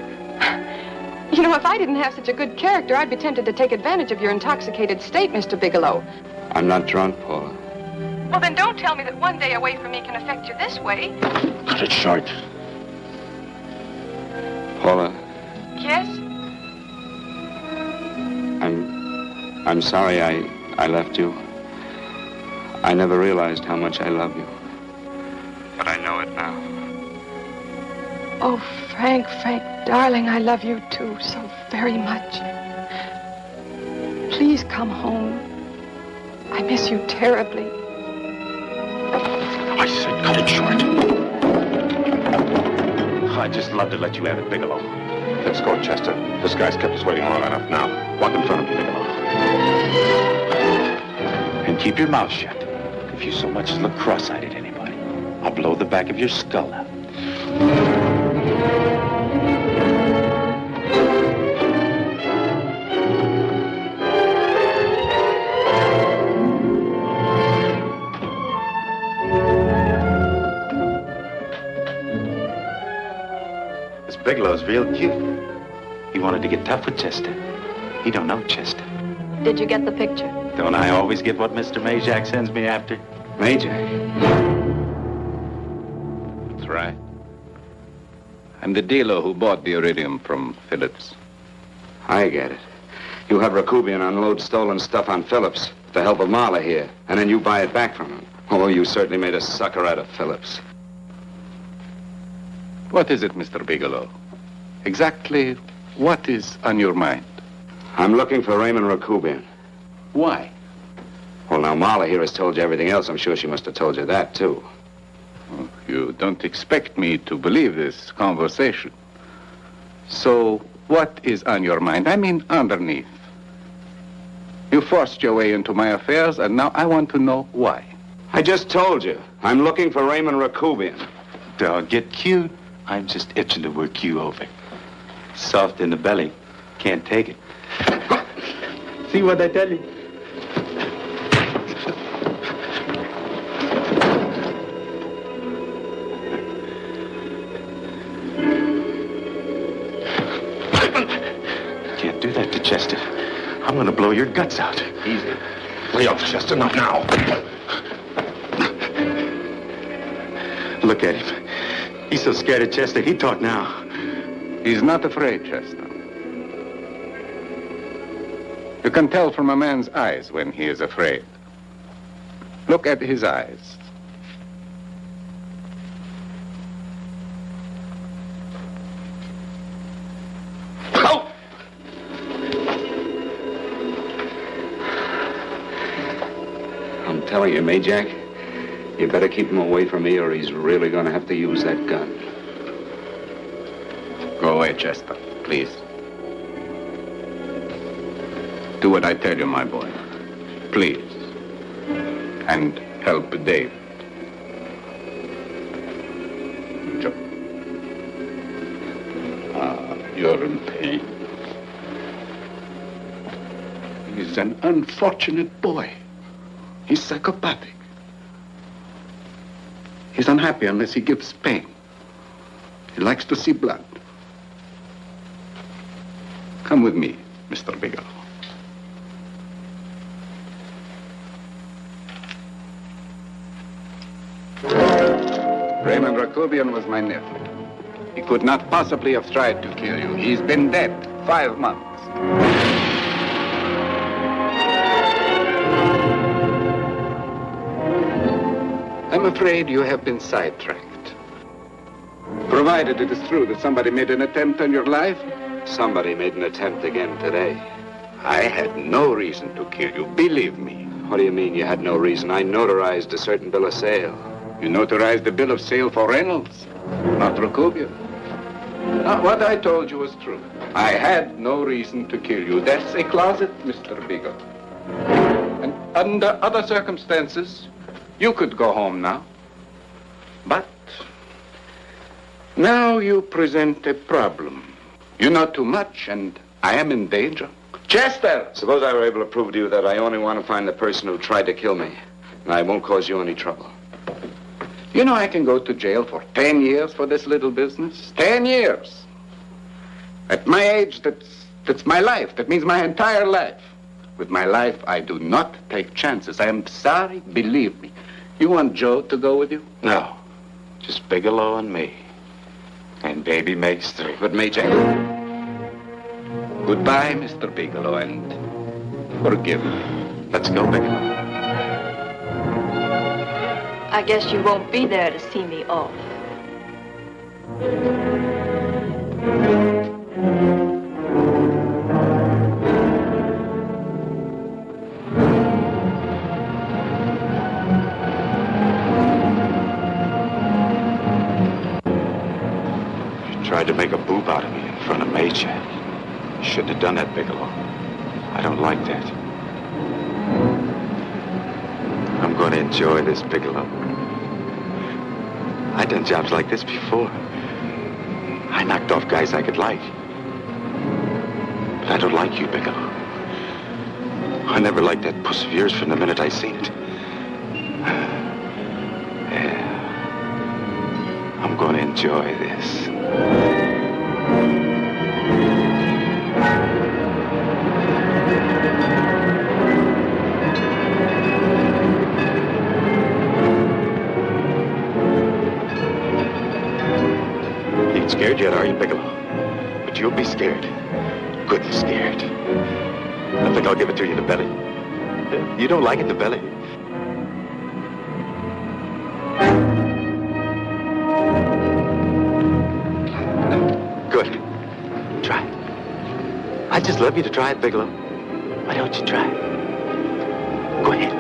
You know, if I didn't have such a good character, I'd be tempted to take advantage of your intoxicated state, Mr. Bigelow.
I'm not drunk, Paula.
Well, then don't tell me that one day away from me can affect you this way.
Cut it short. Paula,
Yes?
I'm sorry I left you. I never realized how much I love you. But I know it now.
Oh, Frank, darling, I love you too so very much. Please come home. I miss you terribly.
I said cut it short. I'd just love to let you have it, Bigelow. Let's go, Chester. This guy's kept us waiting long enough now. Walk in front of me, Bigelow. And keep your mouth shut. If you so much as look cross-eyed at anybody, I'll blow the back of your skull out. Bigelow's real cute. He wanted to get tough with Chester. He don't know Chester.
Did you get the picture?
Don't I always get what Mr. Majak sends me after?
Majak?
That's right. I'm the dealer who bought the iridium from Phillips.
I get it. You have Rakubian unload stolen stuff on Phillips with the help of Marla here, and then you buy it back from him. Oh, you certainly made a sucker out of Phillips.
What is it, Mr. Bigelow? Exactly what is on your mind?
I'm looking for Raymond Rakubian.
Why?
Well, now, Marla here has told you everything else. I'm sure she must have told you that, too.
Oh, you don't expect me to believe this conversation. So, what is on your mind? I mean, underneath. You forced your way into my affairs, and now I want to know why.
I just told you. I'm looking for Raymond Rakubian.
Dog, get cute. I'm just itching to work you over. Soft in the belly. Can't take it. See what I tell you? Can't do that to Chester. I'm gonna blow your guts out.
Easy.
Lay off, Chester, not now. Look at him. He's so scared of Chester, he talk now.
He's not afraid, Chester. You can tell from a man's eyes when he is afraid. Look at his eyes.
Oh! I'm telling you, Majak, you better keep him away from me or he's really going to have to use that gun.
Go away, Chester, please. Do what I tell you, my boy. Please. And help Dave. You're in pain. He's an unfortunate boy. He's psychopathic. He's unhappy unless he gives pain. He likes to see blood. Come with me, Mr. Bigelow. Raymond Rakubian was my nephew. He could not possibly have tried to kill you. He's been dead 5 months. I'm afraid you have been sidetracked. Provided it is true that somebody made an attempt on your life.
Somebody made an attempt again today.
I had no reason to kill you, believe me.
What do you mean you had no reason? I notarized a certain bill of sale.
You notarized the bill of sale for Reynolds, not Rakubian. Now, what I told you was true. I had no reason to kill you. That's a closet, Mr. Bigelow. And under other circumstances, you could go home now. But now you present a problem. You know too much, and I am in danger. Chester!
Suppose I were able to prove to you that I only want to find the person who tried to kill me, and I won't cause you any trouble.
You know I can go to jail for 10 years for this little business. 10 years. At my age, that's my life. That means my entire life. With my life, I do not take chances. I am sorry, believe me. You want Joe to go with you?
No. Just Bigelow and me. And baby makes 3.
But Major... Goodbye, Mr. Bigelow, and forgive me.
Let's go, Bigelow.
I guess you won't be there to see me off.
You tried to make a boob out of me in front of Major. You shouldn't have done that, Bigelow. I don't like that. I'm going to enjoy this, Bigelow. I've done jobs like this before. I knocked off guys I could like. But I don't like you, Bigelow. I never liked that puss of yours from the minute I seen it. Yeah. I'm going to enjoy this. Scared yet, are you, Bigelow? But you'll be scared. Good and scared. I think I'll give it to you in the belly. You don't like it in the belly? Good. Try it. I'd just love you to try it, Bigelow. Why don't you try it? Go ahead.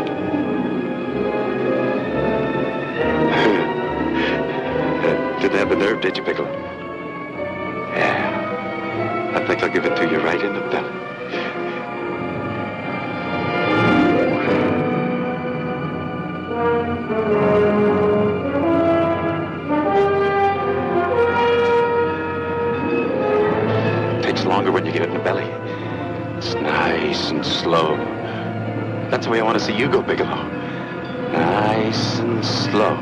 Didn't have the nerve, did you, Bigelow? I think I'll give it to you right in the belly. It takes longer when you get it in the belly. It's nice and slow. That's the way I want to see you go, Bigelow. Nice and slow.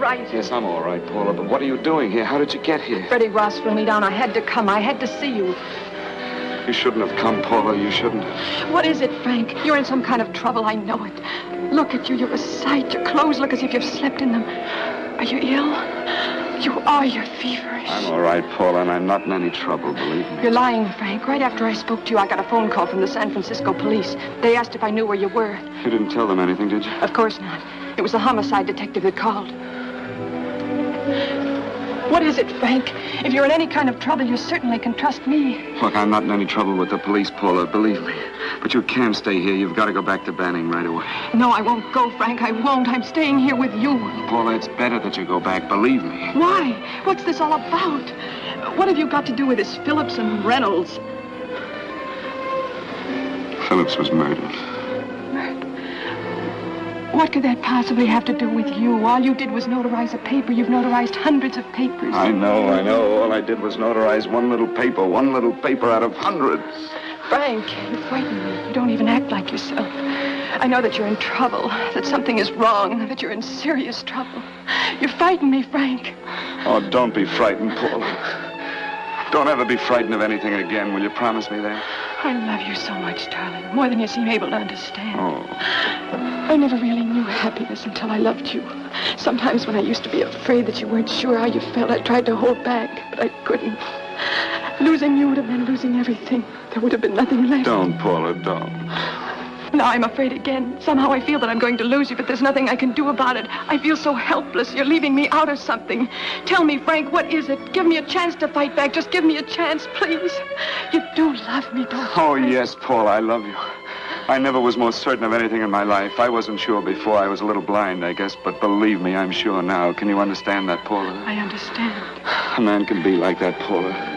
right.
Yes, I'm all right, Paula, but what are you doing here? How did you get here?
Freddie Ross flew me down. I had to come. I had to see you.
You shouldn't have come, Paula. You shouldn't have.
What is it, Frank? You're in some kind of trouble. I know it. Look at you. You're a sight. Your clothes look as if you've slept in them. Are you ill? You are. You're feverish.
I'm all right, Paula, and I'm not in any trouble, believe me.
You're lying, Frank. Right after I spoke to you, I got a phone call from the San Francisco police. They asked if I knew where you were.
You didn't tell them anything, did you?
Of course not. It was the homicide detective that called. What is it, Frank? If you're in any kind of trouble, you certainly can trust me.
Look, I'm not in any trouble with the police, Paula, believe me. But you can't stay here. You've got to go back to Banning right away.
No, I won't go, Frank. I won't. I'm staying here with you.
Paula, it's better that you go back, believe me.
Why? What's this all about? What have you got to do with this Phillips and Reynolds?
Phillips was murdered.
What could that possibly have to do with you? All you did was notarize a paper. You've notarized hundreds of papers.
I know. All I did was notarize one little paper out of hundreds.
Frank, you frighten me. You don't even act like yourself. I know that you're in trouble, that something is wrong, that you're in serious trouble. You frighten me, Frank.
Oh, don't be frightened, Paula. Don't ever be frightened of anything again. Will you promise me that?
I love you so much, darling, more than you seem able to understand.
Oh.
I never really knew happiness until I loved you. Sometimes when I used to be afraid that you weren't sure how you felt, I tried to hold back, but I couldn't. Losing you would have meant losing everything. There would have been nothing left.
Don't, Paula, don't.
Now I'm afraid again. Somehow I feel that I'm going to lose you, but there's nothing I can do about it. I feel so helpless. You're leaving me out of something. Tell me, Frank, what is it? Give me a chance to fight back. Just give me a chance, please. You do love me, don't you?
Oh, yes, Paula, I love you. I never was more certain of anything in my life. I wasn't sure before. I was a little blind, I guess, but believe me, I'm sure now. Can you understand that, Paula?
I understand.
A man can be like that, Paula.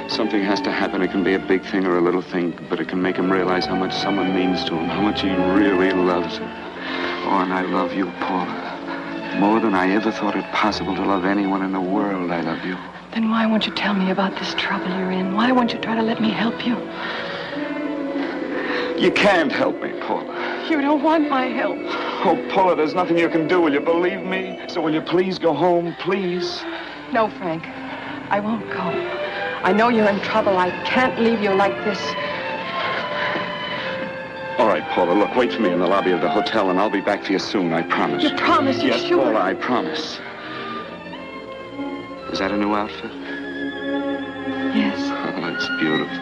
Something has to happen. It can be a big thing or a little thing, but it can make him realize how much someone means to him, how much he really loves her. Oh, and I love you, Paula. More than I ever thought it possible to love anyone in the world, I love you.
Then why won't you tell me about this trouble you're in? Why won't you try to let me help you?
You can't help me, Paula.
You don't want my help.
Oh, Paula, there's nothing you can do. Will you believe me? So will you please go home, please?
No, Frank. I won't go. I know you're in trouble. I can't leave you like this.
All right, Paula, look, wait for me in the lobby of the hotel, and I'll be back for you soon, I promise.
You promise? You're
yes,
sure?
Paula, I promise. Is that a new outfit?
Yes.
Oh, it's beautiful.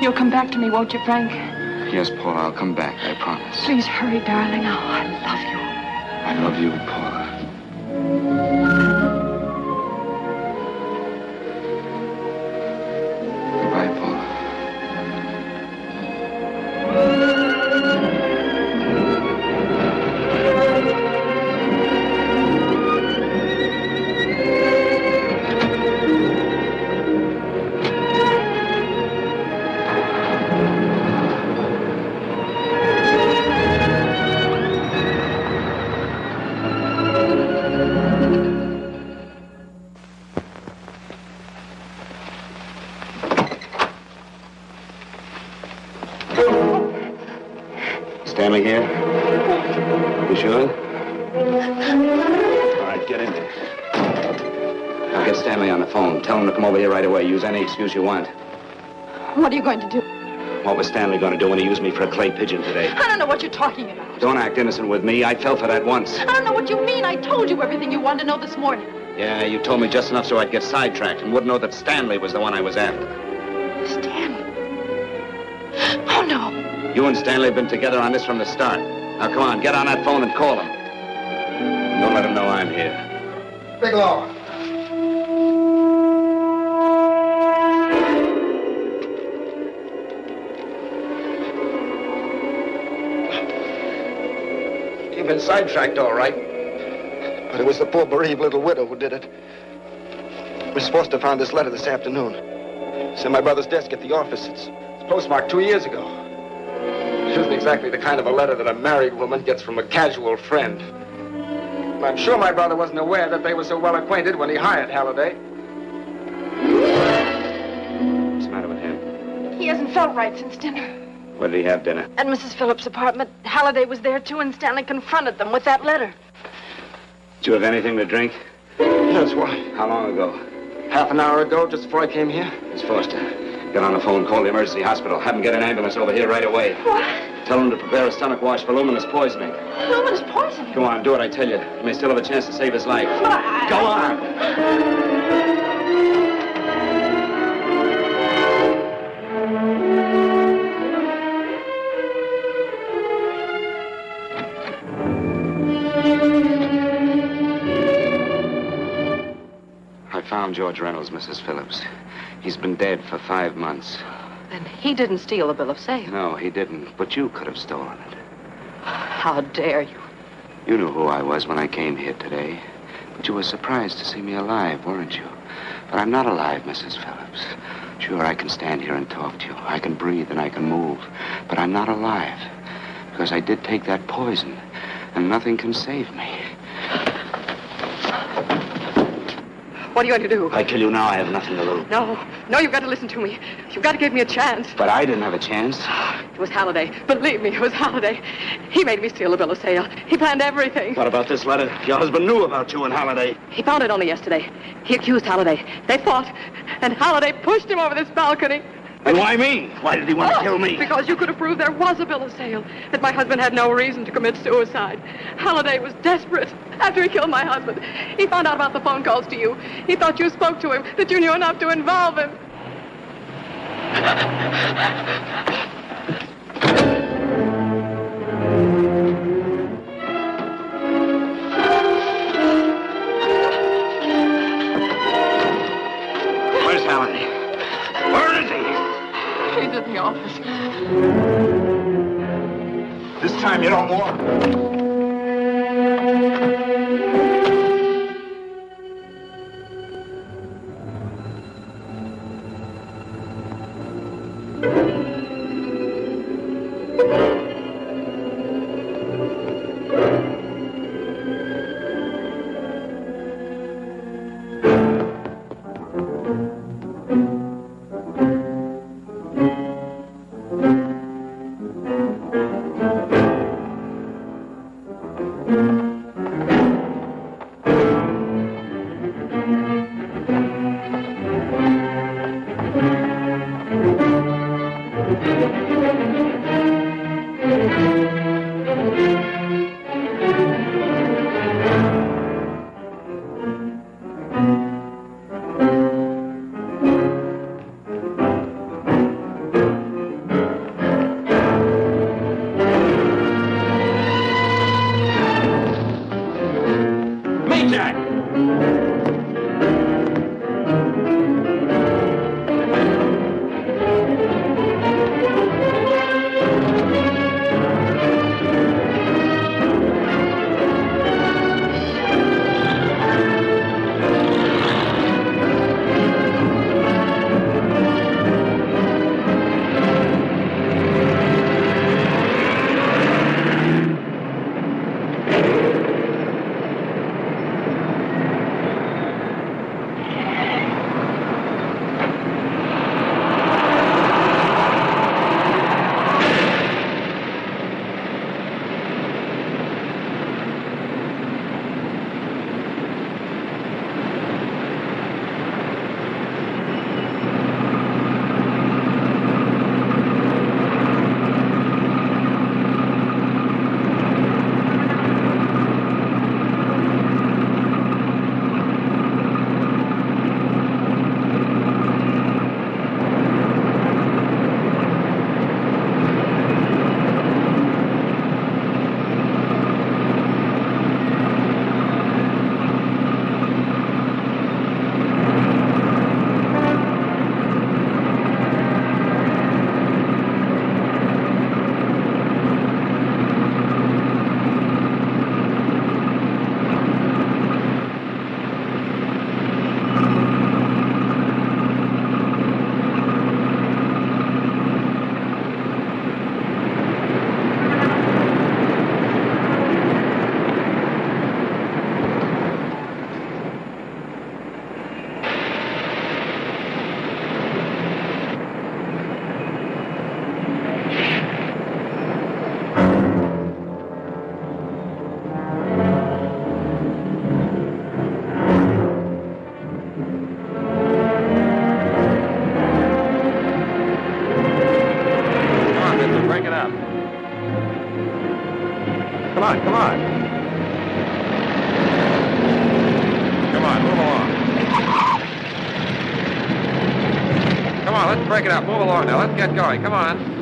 You'll come back to me, won't you, Frank?
Yes, Paula, I'll come back, I promise.
Please hurry, darling. Oh, I love you.
I love you, Paula. Goodbye, Paula.
Stanley here? You sure? All right, get in there. Now get Stanley on the phone. Tell him to come over here right away. Use any excuse you want.
What are you going to do?
What was Stanley going to do when he used me for a clay pigeon today?
I don't know what you're talking about.
Don't act innocent with me. I fell for that once.
I don't know what you mean. I told you everything you wanted to know this morning.
Yeah, you told me just enough so I'd get sidetracked and wouldn't know that Stanley was the one I was after.
Stanley? Oh, no.
You and Stanley have been together on this from the start. Now, come on, get on that phone and call him. Don't let him know I'm here.
Bigelow.
You've been sidetracked, all right.
But it was the poor bereaved little widow who did it. Miss Foster found this letter this afternoon. It's in my brother's desk at the office. It's postmarked 2 years ago.
It isn't exactly the kind of a letter that a married woman gets from a casual friend. I'm sure my brother wasn't aware that they were so well acquainted when he hired Halliday.
What's the matter with him?
He hasn't felt right since dinner.
Where did he have dinner?
At Mrs. Phillips' apartment. Halliday was there, too, and Stanley confronted them with that letter.
Did you have anything to drink?
Yes, why?
How long ago?
Half an hour ago, just before I came here.
Miss Foster, get on the phone, call the emergency hospital. Have them get an ambulance over here right away.
What?
Tell them to prepare a stomach wash for luminous poisoning.
Luminous poisoning?
Go on, do what I tell you. You may still have a chance to save his life. Go on! I found George Reynolds, Mrs. Phillips. He's been dead for 5 months.
Then he didn't steal the bill of sale.
No, he didn't. But you could have stolen it.
How dare you?
You knew who I was when I came here today. But you were surprised to see me alive, weren't you? But I'm not alive, Mrs. Phillips. Sure, I can stand here and talk to you. I can breathe and I can move. But I'm not alive. Because I did take that poison. And nothing can save me.
What are you going to do?
If I kill you now, I have nothing to lose.
No, you've got to listen to me. You've got to give me a chance.
But I didn't have a chance.
It was Halliday. Believe me, it was Halliday. He made me steal the bill of sale. He planned everything.
What about this letter? Your husband knew about you and Halliday.
He found it only yesterday. He accused Halliday. They fought, and Halliday pushed him over this balcony.
And why me? Why did he want to kill me?
Because you could have proved there was a bill of sale, that my husband had no reason to commit suicide. Halliday was desperate after he killed my husband. He found out about the phone calls to you. He thought you spoke to him, that you knew enough to involve him.
Where's Halliday? Where is he?
He's at the office.
This time you don't walk.
Come on, move along. Come on, let's break it up. Move along now. Let's get going. Come on.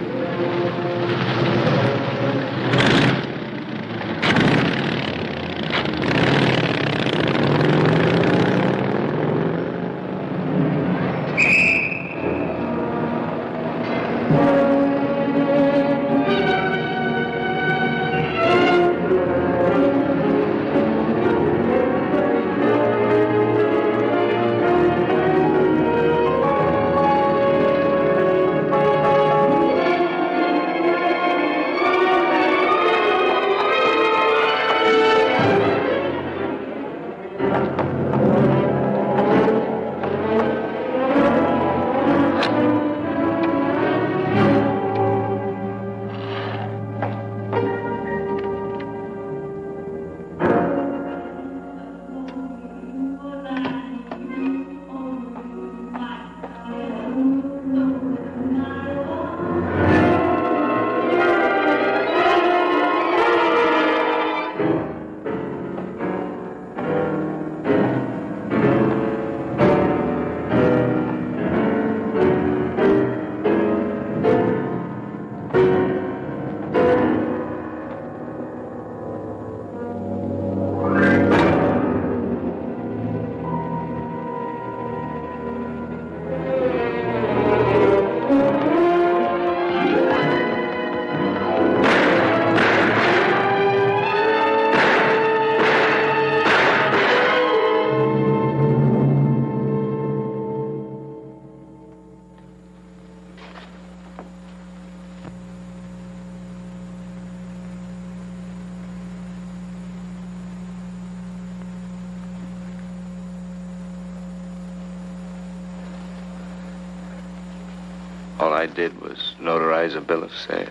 All I did was notarize a bill of sale.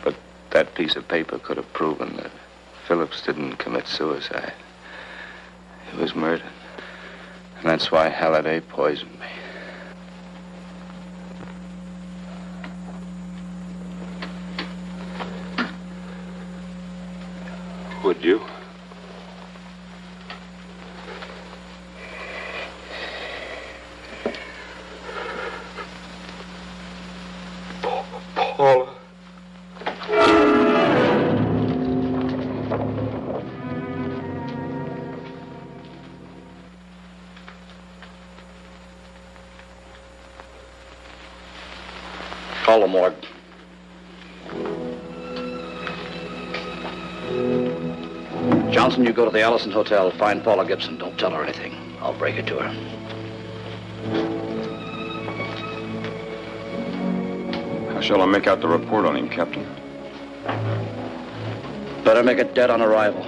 But that piece of paper could have proven that Phillips didn't commit suicide. He was murdered. And that's why Halliday poisoned me.
Would you? Paula.
Call the morgue. Johnson, you go to the Allison Hotel, find Paula Gibson. Don't tell her anything. I'll break it to her.
How shall I make out the report on him, Captain?
Better make it dead on arrival.